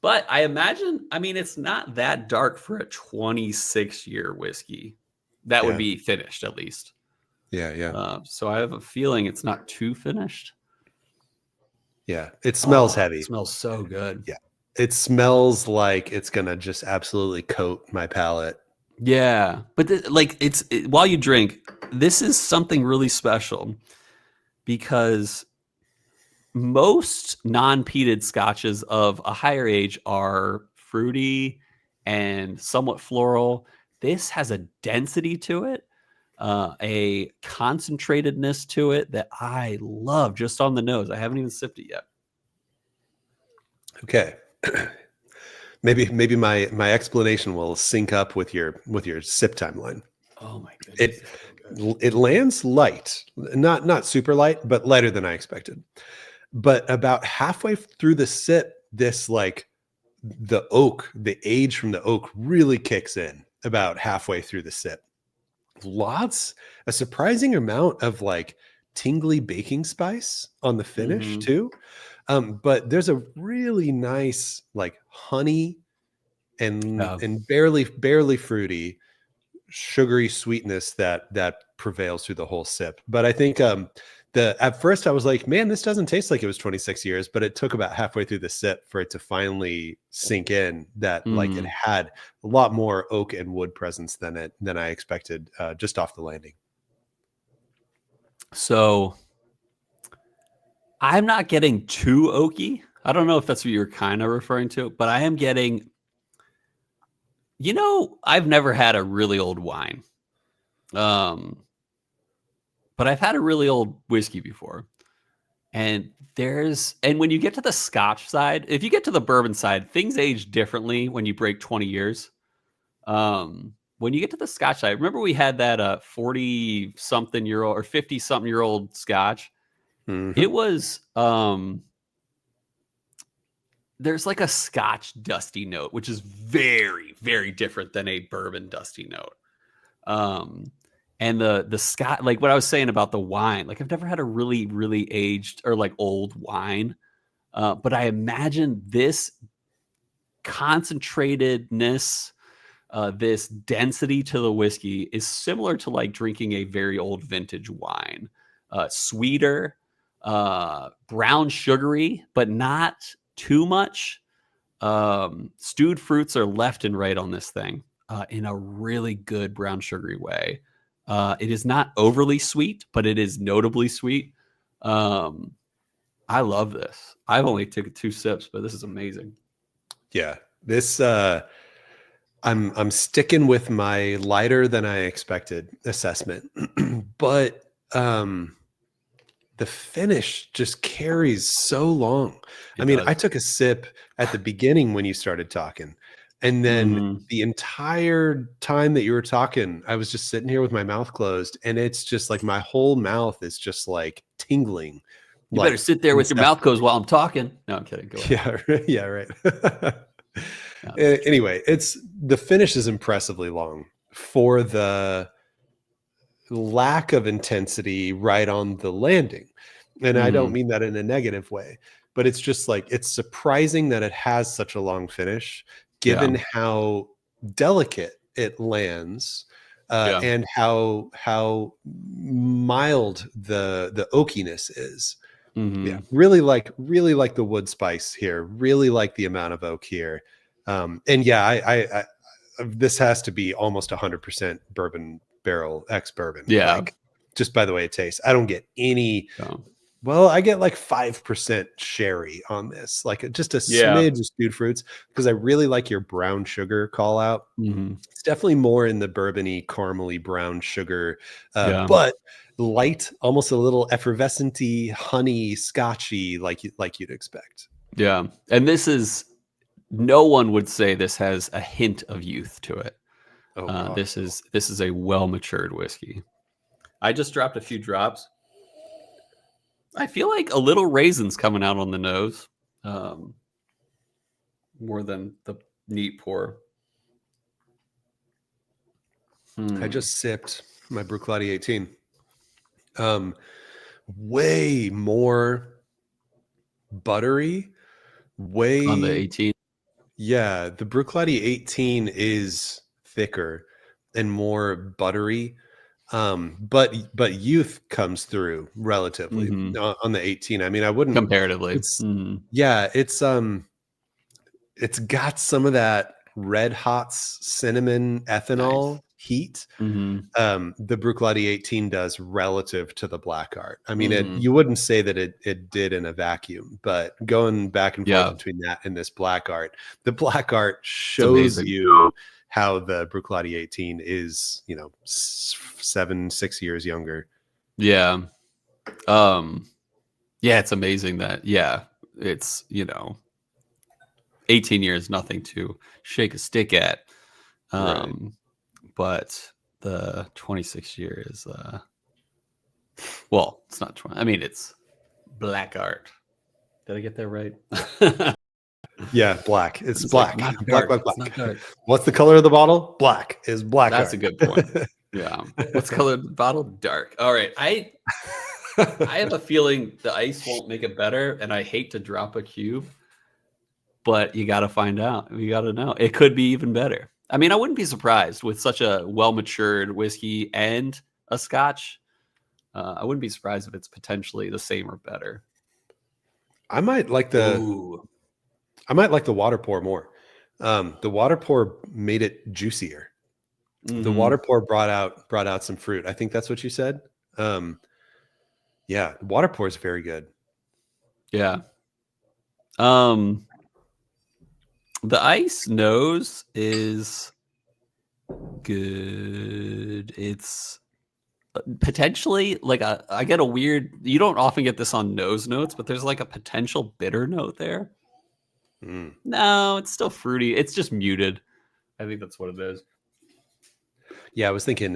But I imagine, it's not that dark for a 26-year whiskey. That would be finished at least. Yeah. So I have a feeling it's not too finished. Yeah. It smells heavy. It smells so good. Yeah. It smells like it's going to just absolutely coat my palate. Yeah. But while you drink, this is something really special because most non-peated scotches of a higher age are fruity and somewhat floral. This has a density to it, a concentratedness to it that I love just on the nose. I haven't even sipped it yet. Okay. Maybe my explanation will sync up with your sip timeline. Oh my goodness. It lands light, not super light, but lighter than I expected. But about halfway through the sip, this the age from the oak really kicks in about halfway through the sip. A surprising amount of tingly baking spice on the finish too. But there's a really nice honey and barely fruity, sugary sweetness that prevails through the whole sip. But I think at first I was like, man, this doesn't taste like it was 26 years, but it took about halfway through the sip for it to finally sink in that like it had a lot more oak and wood presence than I expected just off the landing. So I'm not getting too oaky. I don't know if that's what you're kind of referring to, but I am getting, I've never had a really old wine. But I've had a really old whiskey before. And when you get to the Scotch side, if you get to the bourbon side, things age differently when you break 20 years. When you get to the Scotch side, remember we had that 40-something-year-old or 50-something-year-old Scotch? Mm-hmm. It was there's like a Scotch dusty note, which is very, very different than a bourbon dusty note. And the Scotch, like what I was saying about the wine, like I've never had a really, really aged or like old wine, but I imagine this concentratedness, this density to the whiskey is similar to like drinking a very old vintage wine. Sweeter, brown sugary, but not too much. Stewed fruits are left and right on this thing in a really good brown sugary way. It is not overly sweet, but it is notably sweet. I love this. I've only taken 2 sips, but this is amazing. Yeah, this I'm sticking with my lighter than I expected assessment, but the finish just carries so long. I mean, I took a sip at the beginning when you started talking, and then the entire time that you were talking, I was just sitting here with my mouth closed, and it's just like my whole mouth is just like tingling. You better sit there with your mouth closed while I'm talking. No, I'm kidding. Go ahead. Yeah, right. Anyway, the finish is impressively long for the lack of intensity right on the landing. And I don't mean that in a negative way, but it's just like, it's surprising that it has such a long finish, given how delicate it lands, and how mild the oakiness is. Yeah, really like the wood spice here, really like the amount of oak here. And yeah, I this has to be almost 100% bourbon barrel ex-bourbon. Yeah. Like, just by the way it tastes. I don't get any. Well, I get like 5% sherry on this, like just a smidge of stewed fruits, because I really like your brown sugar call out. It's definitely more in the bourbony, caramely brown sugar, but light, almost a little effervescent-y, honey, scotchy, like you'd expect. Yeah, and this is, no one would say this has a hint of youth to it. This is a well-matured whiskey. I just dropped a few drops. I feel like a little raisins coming out on the nose, more than the neat pour. I just sipped my Bruichladdich 18. Way more buttery. Way on the 18. Yeah, the Bruichladdich 18 is thicker and more buttery. But youth comes through relatively on the 18. I mean, I wouldn't comparatively. It's got some of that Red Hot's cinnamon ethanol heat. The Bruichladdich 18 does relative to the Black Art. I mean, you wouldn't say that it did in a vacuum, but going back and forth between that and this Black Art, the Black Art shows you how the Bruichladdich 18 is, 6 years younger. Yeah. Yeah, it's amazing that, it's, 18 years, nothing to shake a stick at. But the 26 year is, well, it's not 20. I mean, it's Black Art. Did I get that right? Yeah, black. It's black. Not black. dark. It's not dark. What's the color of the bottle? Black is Black That's Art. a good point. Yeah. What's the color of the bottle? Dark. All right. I have a feeling the ice won't make it better, and I hate to drop a cube, but you got to find out. You got to know. It could be even better. I mean, I wouldn't be surprised with such a well-matured whiskey and a Scotch. I wouldn't be surprised if it's potentially the same or better. I might like the water pour more. The water pour made it juicier. The water pour brought out some fruit. I think that's what you said. Yeah, water pour is very good. Yeah. The ice nose is good. It's potentially like I get a weird, you don't often get this on nose notes, but there's like a potential bitter note there. No, it's still fruity. It's just muted. I think that's what it is. Yeah, I was thinking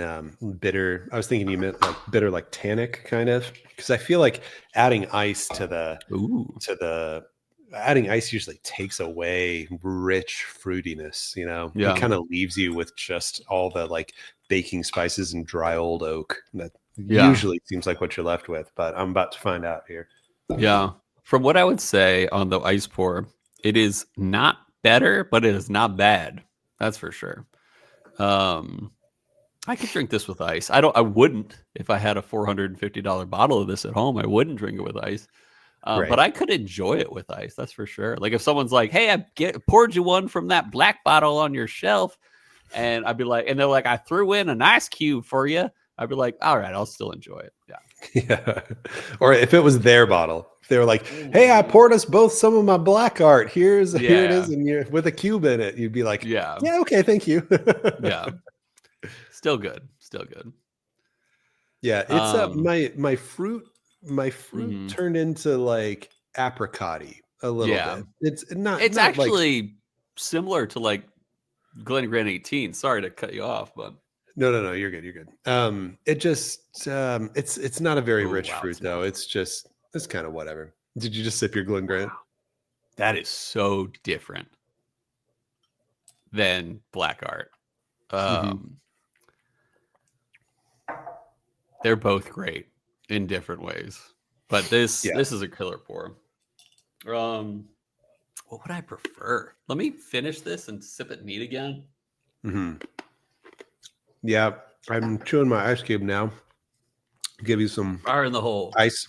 bitter. I was thinking you meant like bitter, like tannic kind of, because I feel like adding ice adding ice usually takes away rich fruitiness. It kind of leaves you with just all the like baking spices and dry old oak. That usually seems like what you're left with, but I'm about to find out here. Yeah, from what I would say on the ice pour, it is not better, but it is not bad. That's for sure. I could drink this with ice. I wouldn't if I had a $450 bottle of this at home. I wouldn't drink it with ice. Right. But I could enjoy it with ice. That's for sure. Like if someone's like, "Hey, I poured you one from that black bottle on your shelf," and I'd be like, and they're like, "I threw in an ice cube for you." I'd be like, "All right, I'll still enjoy it." Yeah. Yeah. Or if it was their bottle, if they were like, "Hey, I poured us both some of my Black Art. Here it is, and you're with a cube in it." You'd be like, "Yeah, okay, thank you." Yeah. Still good. Yeah, it's my fruit turned into like apricot-y a little bit. It's not. It's not actually like, similar to like Glen Grant 18. Sorry to cut you off, but no, you're good. You're good. It just it's not a very rich fruit though. It's kind of whatever. Did you just sip your Glen Grant? Wow. That is so different than Black Art. They're both great in different ways, but this is a killer pour. What would I prefer? Let me finish this and sip it neat again. Yeah, I'm chewing my ice cube now. Give you some fire in the hole. Ice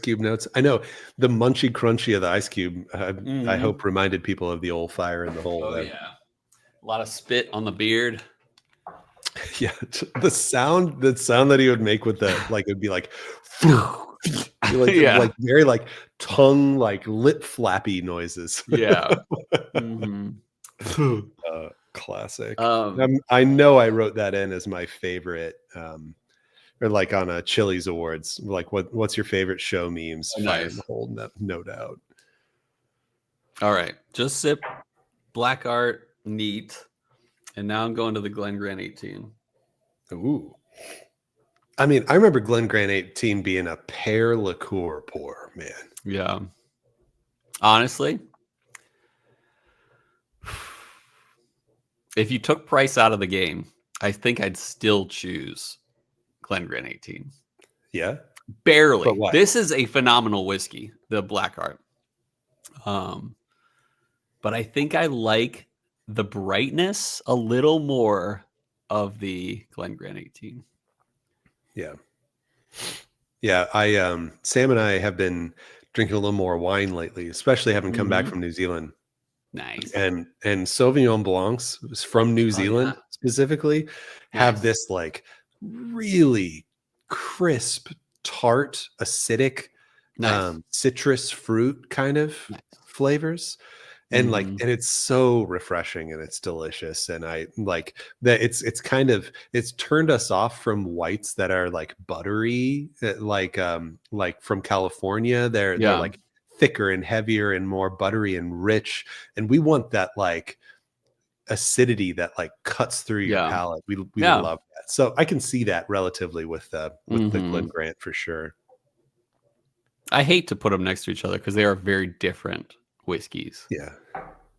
cube notes. I know the munchy crunchy of the ice cube. I hope reminded people of the old fire in the hole. Oh yeah, a lot of spit on the beard. Yeah, the sound that he would make with the like, it'd be like, like very like tongue, like lip flappy noises. Yeah. Classic. I know I wrote that in as my favorite, or like on a Chili's Awards. Like, what's your favorite show memes? Oh, nice. The whole, no doubt. All right, just sip Black Art neat. And now I'm going to the Glen Grant 18. Ooh. I mean, I remember Glen Grant 18 being a pear liqueur pour, man. Yeah. Honestly, if you took price out of the game, I think I'd still choose Glen Grant 18. Yeah? Barely. This is a phenomenal whiskey, the Black Art. But I think I like the brightness a little more of the Glen Grant 18. Yeah. Sam and I have been drinking a little more wine lately, especially having come back from New Zealand. Nice. And Sauvignon Blancs from New Zealand specifically have this like really crisp, tart, acidic, citrus fruit kind of flavors. And like, and it's so refreshing and it's delicious. And I like that it's turned us off from whites that are like buttery, like from California. They're like thicker and heavier and more buttery and rich. And we want that like acidity that like cuts through your palate. We love that. So I can see that relatively with the Glen Grant for sure. I hate to put them next to each other because they are very different whiskeys. Yeah.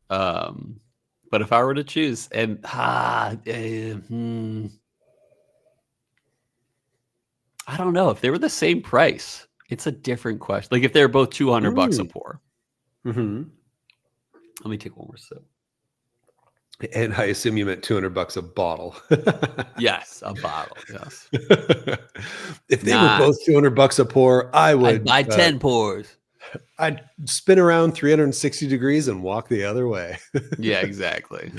But if I were to choose, and I don't know if they were the same price. It's a different question. Like if they're both $200 a pour. Let me take one more sip. And I assume you meant $200 a bottle. Yes, a bottle. Yes. If they were both $200 a pour, I'd buy 10 pours. I'd spin around 360 degrees and walk the other way. Yeah, exactly.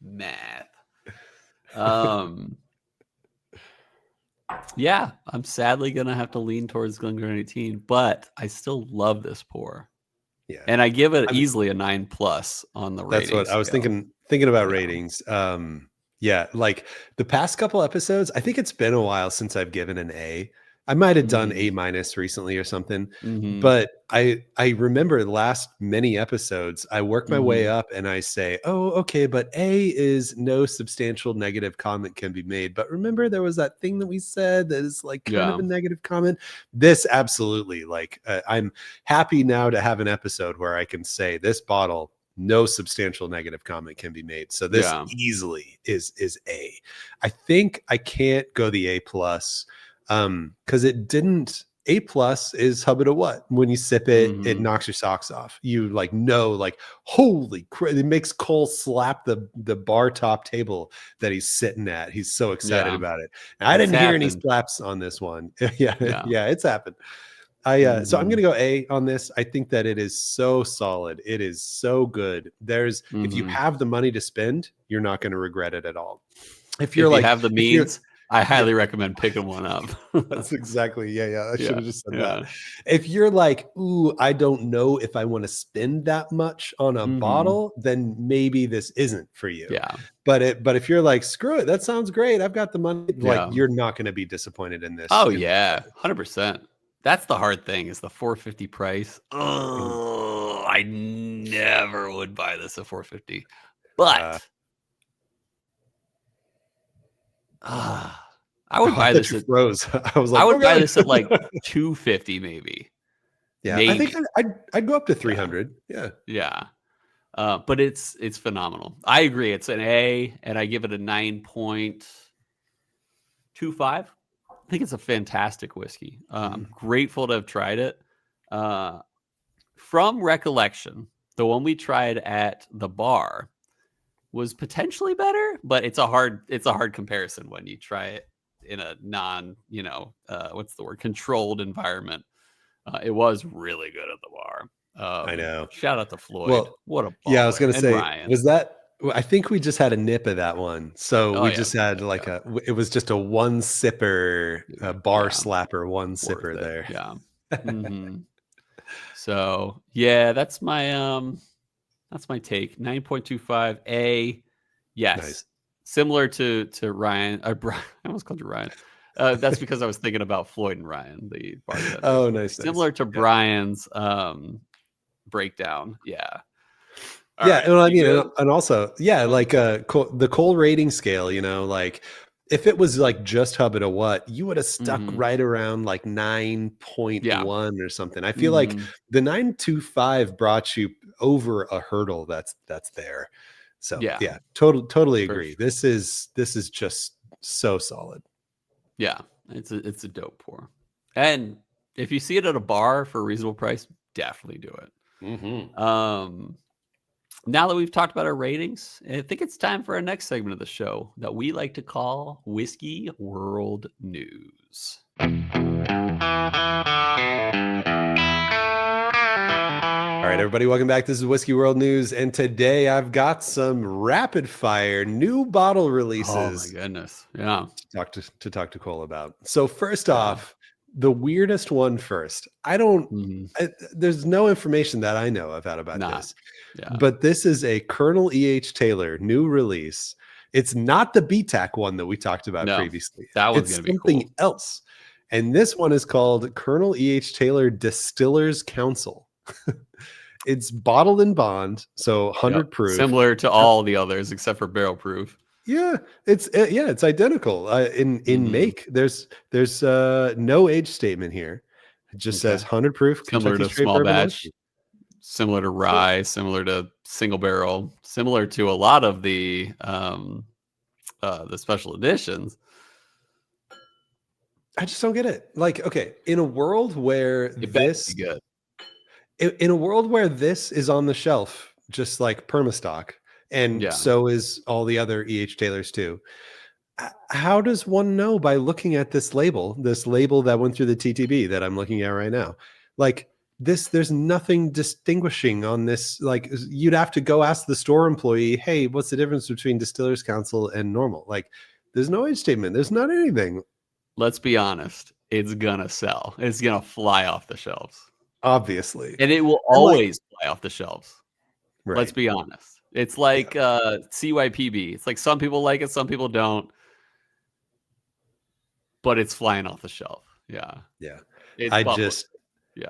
Math. Yeah, I'm sadly gonna have to lean towards Glencairn 18, but I still love this pour. Yeah, and I give it easily a 9+ on the rating. That's what I was thinking about ratings. Yeah, like the past couple episodes, I think it's been a while since I've given an A. I might have done A- recently or something, but I remember the last many episodes, I work my way up and I say, oh, okay, but A is no substantial negative comment can be made. But remember, there was that thing that we said that is like kind of a negative comment. This absolutely, like, I'm happy now to have an episode where I can say this bottle, no substantial negative comment can be made. So this easily is A. I think I can't go the A+. Because it didn't. A+ is hubba what? When you sip it, it knocks your socks off. You like holy crap! It makes Cole slap the bar top table that he's sitting at. He's so excited about it. And I didn't hear any slaps on this one. Yeah, it's happened. So I'm gonna go A on this. I think that it is so solid. It is so good. There's if you have the money to spend, you're not going to regret it at all. If you have the means, I highly recommend picking one up. That's exactly. I should have just said that. If you're like, ooh, I don't know if I want to spend that much on a bottle, then maybe this isn't for you. But if you're like, screw it, that sounds great, I've got the money, like you're not going to be disappointed in this. Oh yeah, 100%. That's the hard thing, is the $4.50 price. Oh, I never would buy this at $4.50, but I would buy this at Rose. I was like, I would buy this at like $2.50 maybe. Yeah, maybe. I think I'd go up to 300. Yeah. But it's phenomenal. I agree. It's an A, and I give it a 9.25. I think it's a fantastic whiskey. Grateful to have tried it. From recollection, the one we tried at the bar was potentially better, but it's a hard comparison when you try it in a non, what's the word, controlled environment. It was really good at the bar. I know. Shout out to Floyd. Well, what a baller. Yeah, I was going to say, Bryan. Was that? I think we just had a nip of that one. So we just had it was just a one sipper, bar slapper, one sipper there. Yeah. So yeah, that's my take. 9.25 A. Yes. Nice. Similar to Ryan. Brian, I almost called you Ryan. That's because I was thinking about Floyd and Ryan, the bartender. Oh, nice. Similar to Brian's breakdown. Yeah. Right, well, I mean, and also, like the Cole rating scale, like if it was like just hubba to what, you would have stuck right around like 9.1 or something. I feel like the 9.25 brought you over a hurdle that's there. So totally agree. Sure. This is just so solid. Yeah, it's a dope pour. And if you see it at a bar for a reasonable price, definitely do it. Now that we've talked about our ratings, I think it's time for our next segment of the show that we like to call Whiskey World News. All right, everybody, welcome back. This is Whiskey World News, and today I've got some rapid fire new bottle releases. Oh my goodness. Yeah. To talk to Cole about. So first off, the weirdest one first. There's no information that I know about this. Yeah. But this is a Colonel E.H. Taylor new release. It's not the BTAC one that we talked about previously. That one's going to be something else. And this one is called Colonel E.H. Taylor Distillers Council. It's bottled in bond, so 100 proof. Similar to all the others except for barrel proof. Yeah, it's identical in make. There's no age statement here. It just says 100 proof. Similar to small batch, similar to rye, similar to single barrel, similar to a lot of the special editions. I just don't get it. Like, okay, in a world where this is on the shelf just like permastock. And so is all the other E.H. Taylors too. How does one know by looking at this label that went through the TTB that I'm looking at right now? Like this, there's nothing distinguishing on this. Like you'd have to go ask the store employee, hey, what's the difference between Distillers Council and normal? Like there's no age statement. There's not anything. Let's be honest. It's gonna sell. It's gonna fly off the shelves. Obviously. And it will always fly off the shelves. Right. Let's be honest. It's like CYPB. It's like some people like it, some people don't. But it's flying off the shelf. Yeah. Yeah. Yeah.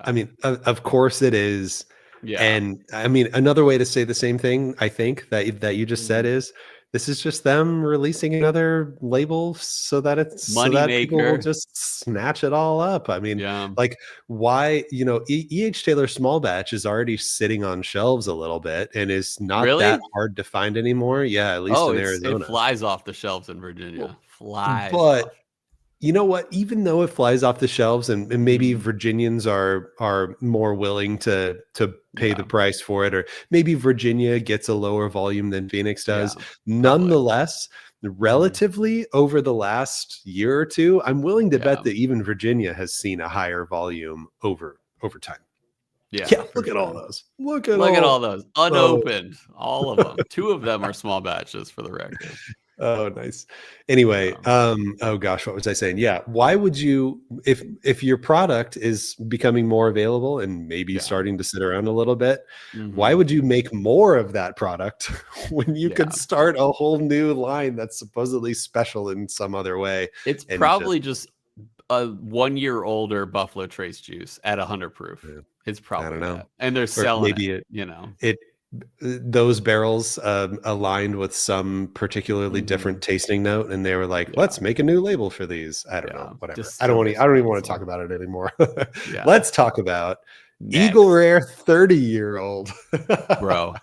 I mean, of course it is. Yeah. And I mean, another way to say the same thing, I think that you just said is this is just them releasing another label so that people will just snatch it all up. I mean, like why, E.H. Taylor small batch is already sitting on shelves a little bit and is not that hard to find anymore. Yeah, at least in Arizona. It flies off the shelves in Virginia. Flies but off. You know what? Even though it flies off the shelves and maybe Virginians are more willing to pay the price for it, or maybe Virginia gets a lower volume than Phoenix does. Nonetheless, relatively over the last year or two, I'm willing to bet that even Virginia has seen a higher volume over time. Yeah, look at all those. Look at all those unopened. All of them. 2 of them are small batches for the record. Oh, nice. Anyway, oh gosh, what was I saying? Yeah. Why would you, if your product is becoming more available and maybe starting to sit around a little bit, why would you make more of that product when you could start a whole new line that's supposedly special in some other way? It's probably just a 1 year older Buffalo Trace juice at 100 proof. Yeah. It's probably, I don't know. That. And they're selling those barrels aligned with some particularly different tasting note, and they were like, let's make a new label for these. I don't know, whatever. I don't even want to talk about it anymore. Let's talk about Eagle Rare 30-year-old. Bro.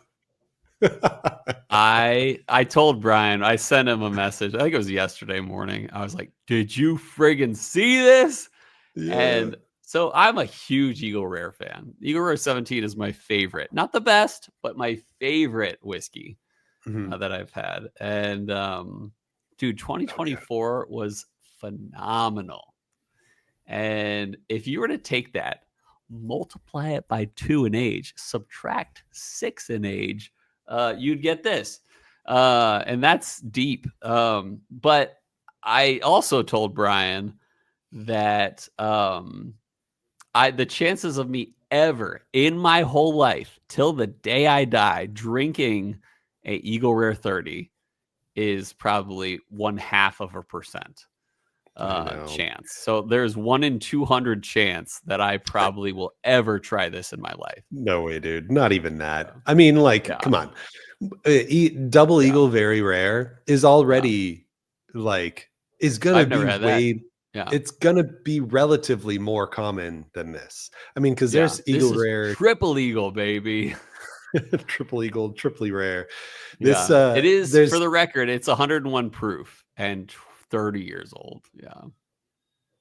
I told Bryan, I sent him a message, I think it was yesterday morning. I was like, did you friggin' see this? And so I'm a huge Eagle Rare fan. Eagle Rare 17 is my favorite. Not the best, but my favorite whiskey that I've had. And dude, 2024 was phenomenal. And if you were to take that, multiply it by 2 in age, subtract 6 in age, you'd get this. And that's deep. But I also told Bryan that the chances of me ever in my whole life till the day I die drinking a Eagle Rare 30 is probably 0.5% chance. So there's 1 in 200 chance that I probably will ever try this in my life. No way, dude. Not even that. I mean, like, come on. Double Eagle Very Rare is already like is gonna be way. Yeah, it's gonna be relatively more common than this. I mean, because there's Eagle Rare, Triple Eagle, baby, Triple Eagle, triply rare. This it is for the record. It's 101 proof and 30 years old.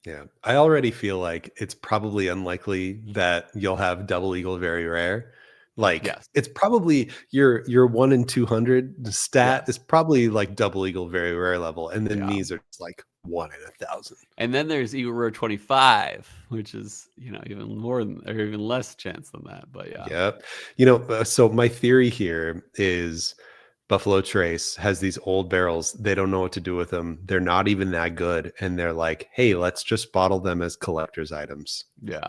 Yeah. I already feel like it's probably unlikely that you'll have Double Eagle Very Rare. Like it's probably your 1 in 200 stat is probably like Double Eagle Very Rare level, and then these are just like 1 in 1,000. And then there's Eagle Rare 25, which is even more than, or even less chance than that. But so my theory here is Buffalo Trace has these old barrels. They don't know what to do with them. They're not even that good, and they're like, hey, let's just bottle them as collector's items.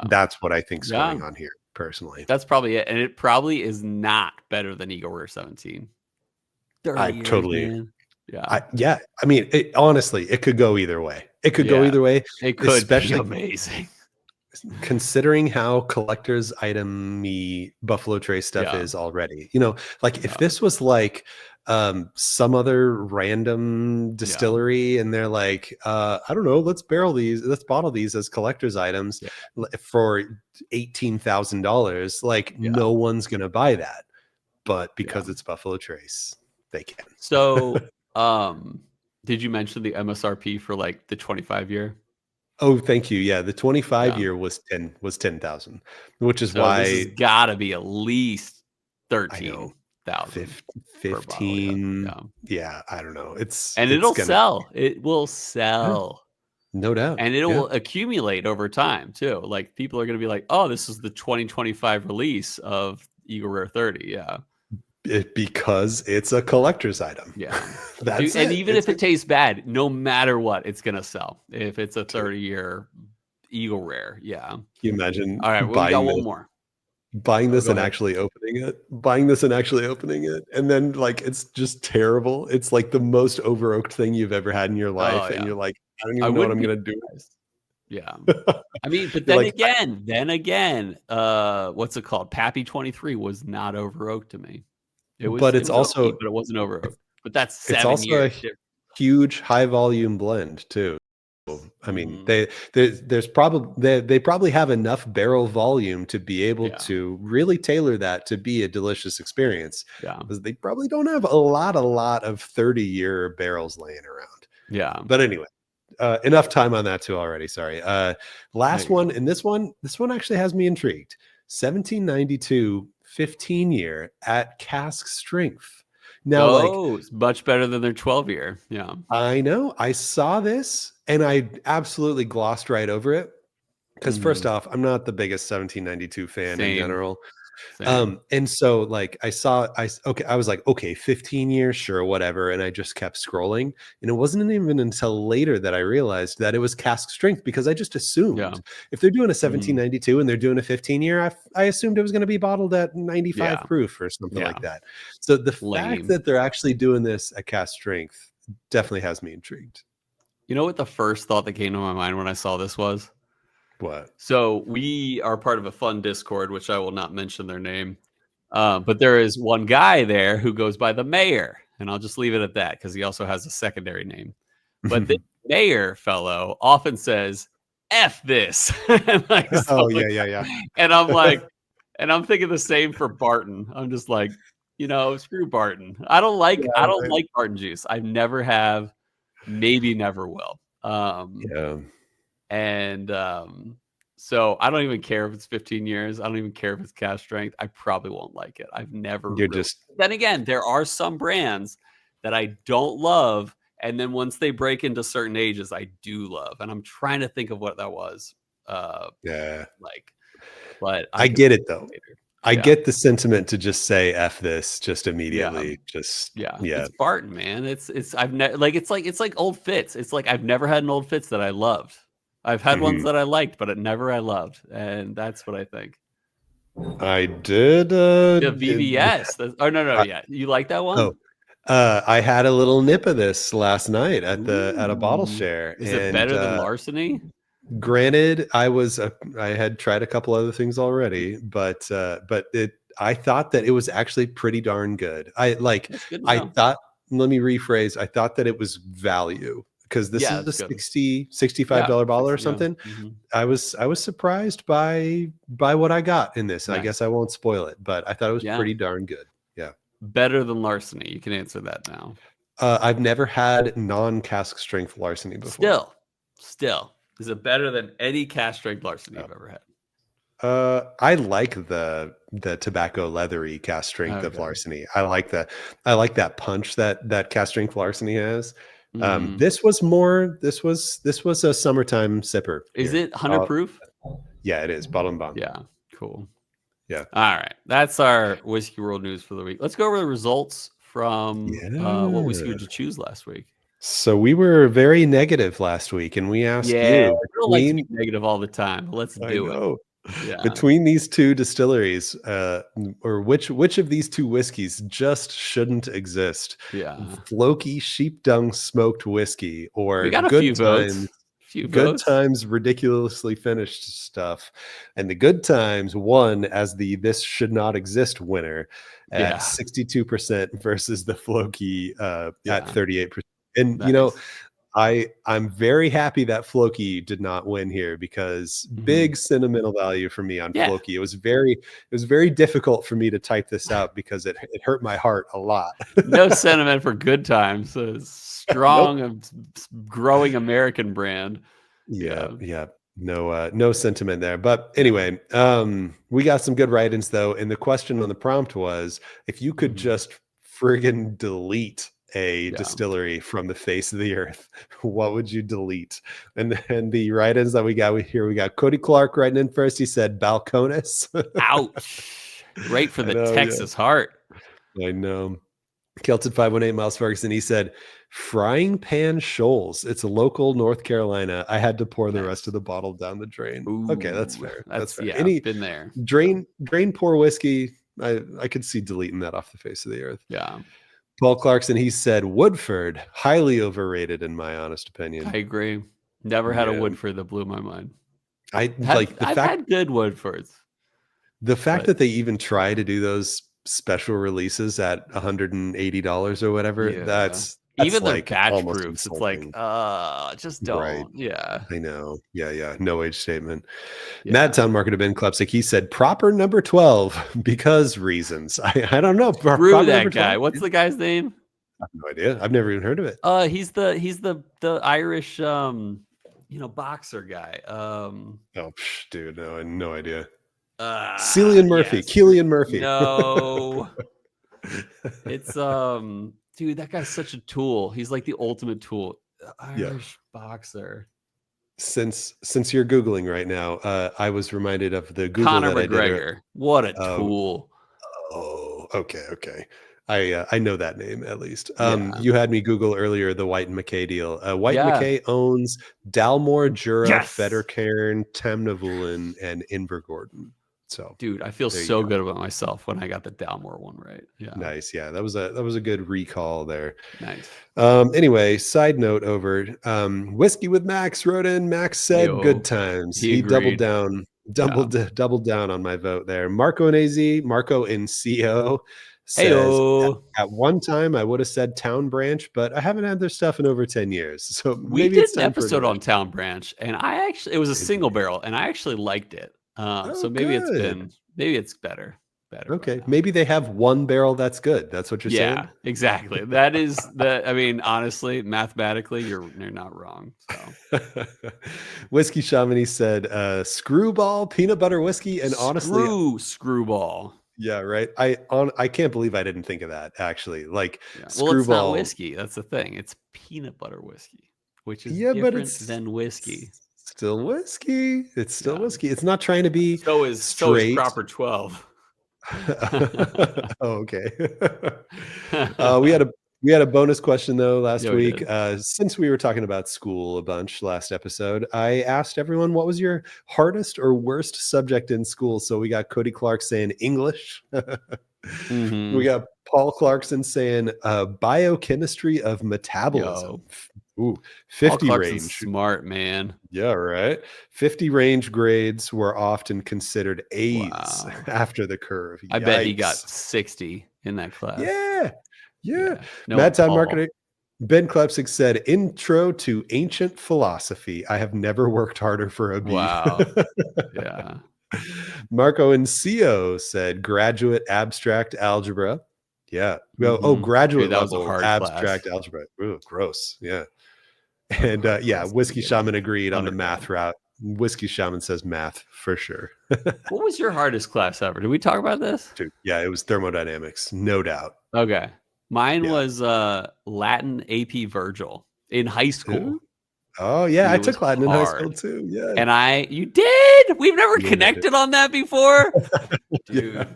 That's what I think's going on here. Personally, that's probably it, and it probably is not better than Eagle Rare 17. Totally, I mean, honestly, it could go either way. It could go either way. It could, especially be amazing, considering how collector's item-y Buffalo Trace stuff is already. Like if this was like some other random distillery and they're like, I don't know, let's bottle these as collector's items for $18,000. Like no one's gonna buy that, but because it's Buffalo Trace, they can. So did you mention the MSRP for like the 25-year? Oh, thank you. Yeah, the 25-year was 10,000, which is why this has got to be at least 13. thousand. 15. Yeah. Yeah, I don't know. And it'll sell. It will sell. No doubt. And it will accumulate over time too. Like people are going to be like, "Oh, this is the 2025 release of Eagle Rare 30." Yeah. Because it's a collector's item. Yeah. That's and it. even if it tastes bad, no matter what, it's going to sell. If it's a 30-year Eagle Rare. Yeah. Can you imagine? All right, well, we got one more. Buying this and actually opening it, and then like it's just terrible. It's like the most over oaked thing you've ever had in your life, and you're like, I don't even know what I'm gonna do. Yeah, I mean, but then again, what's it called? Pappy 23 was not over oaked to me. It was, but it's also, okay, but it wasn't over oaked. But that's 7 it's also years. a huge high volume blend too. I mean, they probably have enough barrel volume to be able to really tailor that to be a delicious experience. Yeah, because they probably don't have a lot of 30-year barrels laying around. Yeah, but anyway, enough time on that too already. Sorry. Last one, and this one actually has me intrigued. 1792 15-year at cask strength. Now, it's much better than their 12-year. Yeah, I know. I saw this and I absolutely glossed right over it because first off, I'm not the biggest 1792 fan in general. And so like I was like, okay, 15 years, sure, whatever. And I just kept scrolling. And it wasn't even until later that I realized that it was cask strength, because I just assumed if they're doing a 1792 and they're doing a 15-year, I assumed it was going to be bottled at 95 proof or something like that. So the fact that they're actually doing this at cask strength definitely has me intrigued. You know what the first thought that came to my mind when I saw this was? What? So we are part of a fun Discord, which I will not mention their name. But there is one guy there who goes by the mayor, and I'll just leave it at that because he also has a secondary name. But the mayor fellow often says, F this. And like, yeah. And I'm like, and I'm thinking the same for Barton. I'm just like, screw Barton. I don't like Barton juice. I never have, maybe never will. And so I don't even care if it's 15 years. I don't even care if it's cask strength. I probably won't like it. I've never. Then again, there are some brands that I don't love, and then once they break into certain ages, I do love. And I'm trying to think of what that was. But I get it though. I get the sentiment to just say F this just immediately. It's Barton, man. It's like Old Fitz. It's like I've never had an Old Fitz that I loved. I've had ones that I liked, but I loved, and that's what I think. I did. The VVS. You like that one? I had a little nip of this last night at a bottle share. Is it better than Larceny? Granted, I had tried a couple other things already, but I thought that it was actually pretty darn good. Let me rephrase. I thought that it was value, because this is a $65 bottle or something. I was surprised by what I got in this. Nice. I guess I won't spoil it, but I thought it was pretty darn good. Yeah. Better than Larceny. You can answer that now. I've never had non-cask strength Larceny before. Still. Is it better than any cask strength Larceny you've ever had? I like the tobacco leathery cask strength of Larceny. I like that punch that cask strength Larceny has. This was a summertime sipper. Is it 100 proof? Yeah, it is. Bottle and bond. Yeah, cool. Yeah. All right, that's our Whiskey World news for the week. Let's go over the results from what whiskey would you choose last week. So we were very negative last week, and we asked you. I don't like to be negative all the time, but let's do it. Yeah. Between these two distilleries, or which of these two whiskeys just shouldn't exist? Yeah, Floki sheep dung smoked whiskey, or we got a few votes. Good Times ridiculously finished stuff, and the Good Times won as the this should not exist winner at 62% versus the Floki at 38%. And I'm very happy that Floki did not win here, because big sentimental value for me on Floki. It was very difficult for me to type this out because it hurt my heart a lot. No sentiment for Good Times. So strong, growing American brand. Yeah. No sentiment there. But anyway, we got some good write-ins though. And the question on the prompt was, if you could just friggin' delete a distillery from the face of the earth, what would you delete? And then the write-ins that we got Cody Clark writing in first. He said Balcones. Ouch. Right for the Texas heart. I know. Kelton 518 Miles Ferguson. He said Frying Pan Shoals. It's a local North Carolina. I had to pour the rest of the bottle down the drain. Ooh, okay, that's fair. That's fair. Yeah, been there. Drain pour whiskey. I could see deleting that off the face of the earth. Yeah. Paul Clarkson, he said Woodford, highly overrated in my honest opinion. I agree. Never had a Woodford that blew my mind. I've had good Woodfords. The fact that they even try to do those special releases at $180 or whatever, that's even like their batch proofs. Insulting. It's like, just don't. Right. Yeah. I know. Yeah. No age statement. Madtown Marketer Ben Klepsic, he said proper number 12 because reasons. I don't know. Screw that guy. What's the guy's name? I have no idea. I've never even heard of it. He's the Irish boxer guy. Dude, no, I had no idea. Cillian Murphy. Yes. Cillian Murphy. No. It's dude, that guy's such a tool. He's like the ultimate tool. Irish boxer. Since you're Googling right now, I was reminded of the Google Conor that McGregor. What a tool. Oh, okay. I know that name at least. You had me Google earlier the White and McKay deal. White and McKay owns Dalmore, Jura, Fettercairn, Tamnavulin, and Invergordon. So, dude, I feel so good about myself when I got the Dalmore one right. Yeah, nice. Yeah, that was a good recall there. Nice. Anyway, side note over. Whiskey with Max wrote in. Max said, "Good times." He doubled down on my vote there. Marco in CO says, at one time I would have said Town Branch, but I haven't had their stuff in over 10 years. So we did an episode on Town Branch, and it was a single barrel, and I actually liked it. So maybe it's better. Okay, maybe they have one barrel that's good. That's what you're saying. Yeah, exactly. That is I mean, honestly, mathematically, you're not wrong. So. Whiskey Shaman said, "Screwball peanut butter whiskey," and honestly, Screwball. Yeah, right. I can't believe I didn't think of that actually. Like, Screwball. It's not whiskey. That's the thing. It's peanut butter whiskey, which is different than whiskey. Still whiskey. It's still whiskey. It's not trying to be so is proper 12. Okay. We had a bonus question though last week. Since we were talking about school a bunch last episode, I asked everyone what was your hardest or worst subject in school. So we got Cody Clark saying English. We got Paul Clarkson saying biochemistry of metabolism. Ooh, 50 range. Smart man. Yeah, right. 50 range grades were often considered A's after the curve. Yikes. I bet he got 60 in that class. Yeah. Mad Time Marketer Ben Klepsic said, "Intro to ancient philosophy. I have never worked harder for a B." Wow. Yeah. Marco and CO said, "Graduate abstract algebra." Yeah. Well, graduate level abstract algebra. Ooh, gross. Yeah. And Whiskey Shaman agreed on the math route. Whiskey Shaman says math for sure. What was your hardest class ever? Did we talk about this? Dude, yeah, it was thermodynamics, no doubt. Okay. Mine was Latin AP Virgil in high school. Oh yeah, I took Latin in high school too. Yeah. And you did? We've never connected on that before? Dude.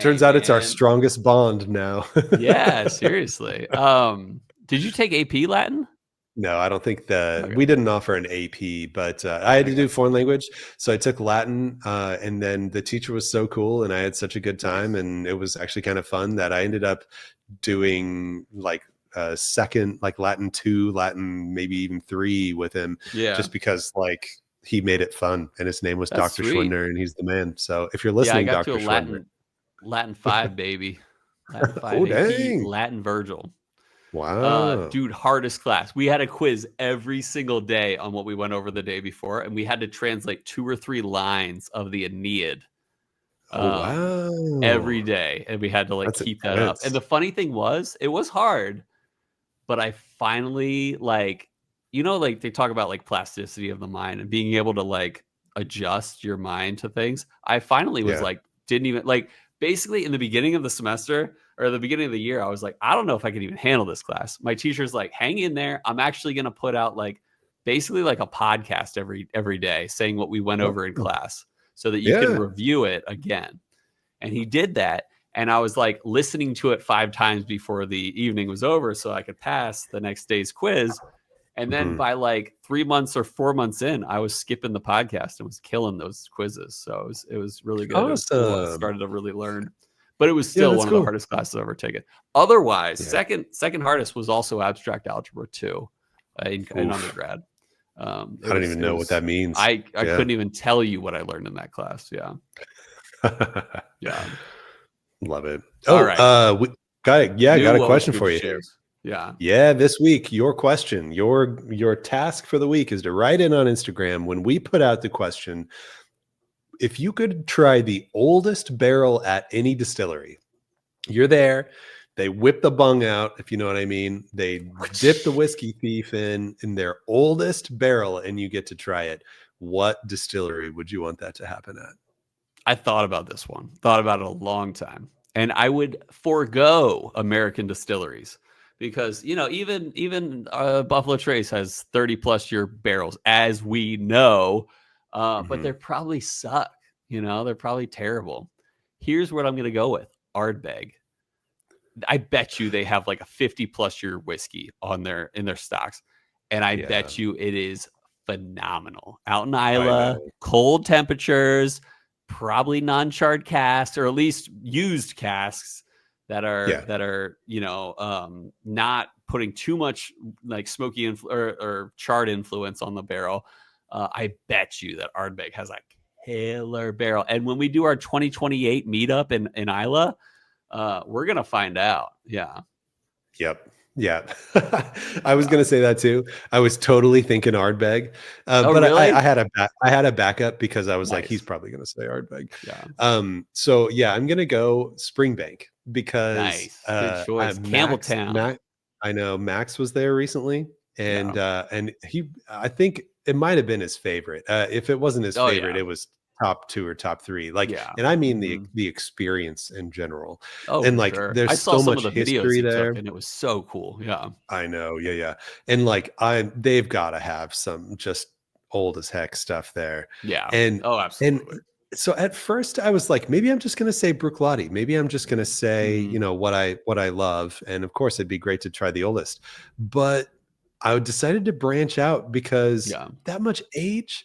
Turns out it's our strongest bond now. Yeah, seriously. Did you take AP Latin? No, I don't think we didn't offer an AP, but I had to do foreign language. So I took Latin, and then the teacher was so cool and I had such a good time, and it was actually kind of fun that I ended up doing like second, like Latin 2, Latin maybe even 3 with him. Yeah. Just because like he made it fun, and his name was Dr. Schwinder, and he's the man. So if you're listening, Dr. Schwinder. Latin 5, baby. Latin 5 AP, Latin Virgil. Wow. Dude, hardest class. We had a quiz every single day on what we went over the day before, and we had to translate 2 or 3 lines of the Aeneid every day, and we had to keep that up. And the funny thing was, it was hard, but I finally like they talk about like plasticity of the mind and being able to like adjust your mind to things. I finally was like, didn't even like, basically in the beginning of the semester or the beginning of the year, I was like, I don't know if I can even handle this class. My teacher's like, hang in there. I'm actually going to put out like basically like a podcast every day saying what we went over in class so that you can review it again. And he did that. And I was like listening to it 5 times before the evening was over so I could pass the next day's quiz. And then by like 3 months or 4 months in, I was skipping the podcast and was killing those quizzes. So it was really good. It was cool. I started to really learn, but it was still one of the hardest classes I've ever taken. Otherwise, second hardest was also abstract algebra 2 in undergrad. I don't even know what that means. I couldn't even tell you what I learned in that class. Yeah. Yeah. Love it. All right. We got it. Yeah, got a question for you here. Yeah, this week, your question, your task for the week is to write in on Instagram when we put out the question, if you could try the oldest barrel at any distillery. You're there, they whip the bung out, if you know what I mean. They dip the whiskey thief in their oldest barrel and you get to try it. What distillery would you want that to happen at? I thought about this one, thought about it a long time, and I would forego American distilleries. Because, even Buffalo Trace has 30+ year barrels, as we know, but they probably suck. They're probably terrible. Here's what I'm going to go with. Ardbeg. I bet you they have like a 50+ year whiskey in their stocks. And I bet you it is phenomenal. Out in Islay, cold temperatures, probably non-charred casks, or at least used casks. That are not putting too much like smoky or charred influence on the barrel. I bet you that Ardbeg has a killer barrel. And when we do our 2028 meetup in Islay, we're gonna find out. Yeah. Yep. Yeah. I was gonna say that too. I was totally thinking Ardbeg, but really? I had a backup because I was like, he's probably gonna say Ardbeg. Yeah. So yeah, I'm gonna go Springbank because good choice. Campbelltown. I know Max was there recently, and I think it might have been his favorite. If it wasn't his favorite, it was top 2 or top 3. And I mean the experience in general. And like there's so much history there, and it was so cool. Yeah, I know. Yeah. And like they've got to have some just old as heck stuff there. Yeah. And absolutely. And so at first I was like, maybe I'm just going to say Bruichladdich. Maybe I'm just going to say, what I love. And of course it'd be great to try the oldest, but I decided to branch out because that much age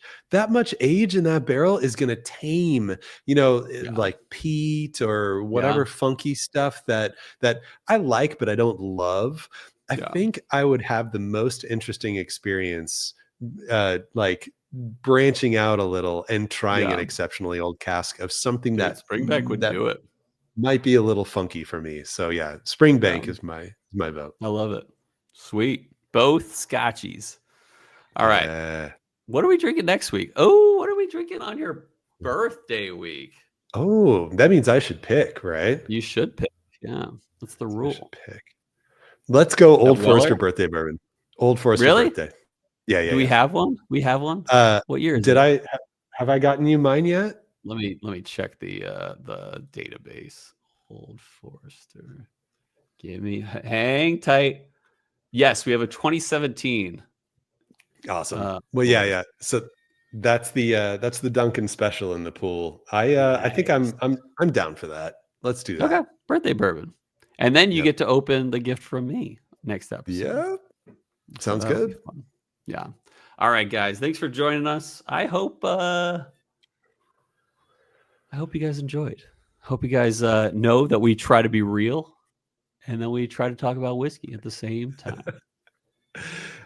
in that barrel is going to tame, like peat or whatever funky stuff that I like, but I don't love. I think I would have the most interesting experience, like branching out a little and trying an exceptionally old cask of something that Springbank would do it. Might be a little funky for me. So yeah, Springbank is my vote. I love it. Sweet. Both Scotchies. All right. What are we drinking next week? Oh, what are we drinking on your birthday week? Oh, that means I should pick, right? You should pick. Yeah. That's the rule. Pick. Let's go Old Forester birthday bourbon. Old Forester birthday. Yeah. Do we have one? We have one? What year is it? Have I gotten you mine yet? Let me check the database. Old Forester. Hang tight. Yes, we have a 2017. Awesome. Well, yeah. So that's the Duncan special in the pool. I think I'm down for that. Let's do that. Okay, birthday bourbon, and then you get to open the gift from me next episode. Yeah, sounds good. Yeah. All right, guys. Thanks for joining us. I hope you guys enjoyed. Hope you guys know that we try to be real. And then we try to talk about whiskey at the same time.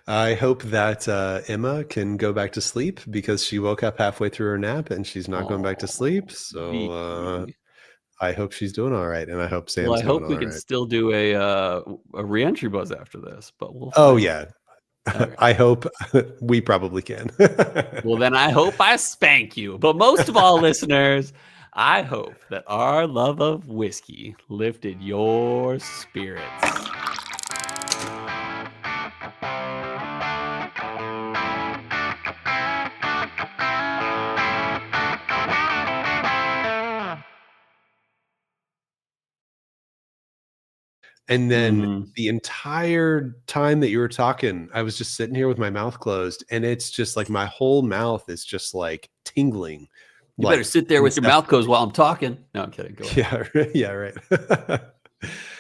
I hope that Emma can go back to sleep because she woke up halfway through her nap and she's not going back to sleep. So I hope she's doing all right. And I hope Sam's doing all right. I hope we can still do a re-entry buzz after this, but we'll Oh, yeah. Okay. I hope we probably can. Well, then I hope I spank you. But most of all, listeners, I hope that our love of whiskey lifted your spirits. And then the entire time that you were talking, I was just sitting here with my mouth closed, and it's just like my whole mouth is just like tingling. You better sit there with your mouth closed while I'm talking. No, I'm kidding. Go ahead. Yeah, yeah, right.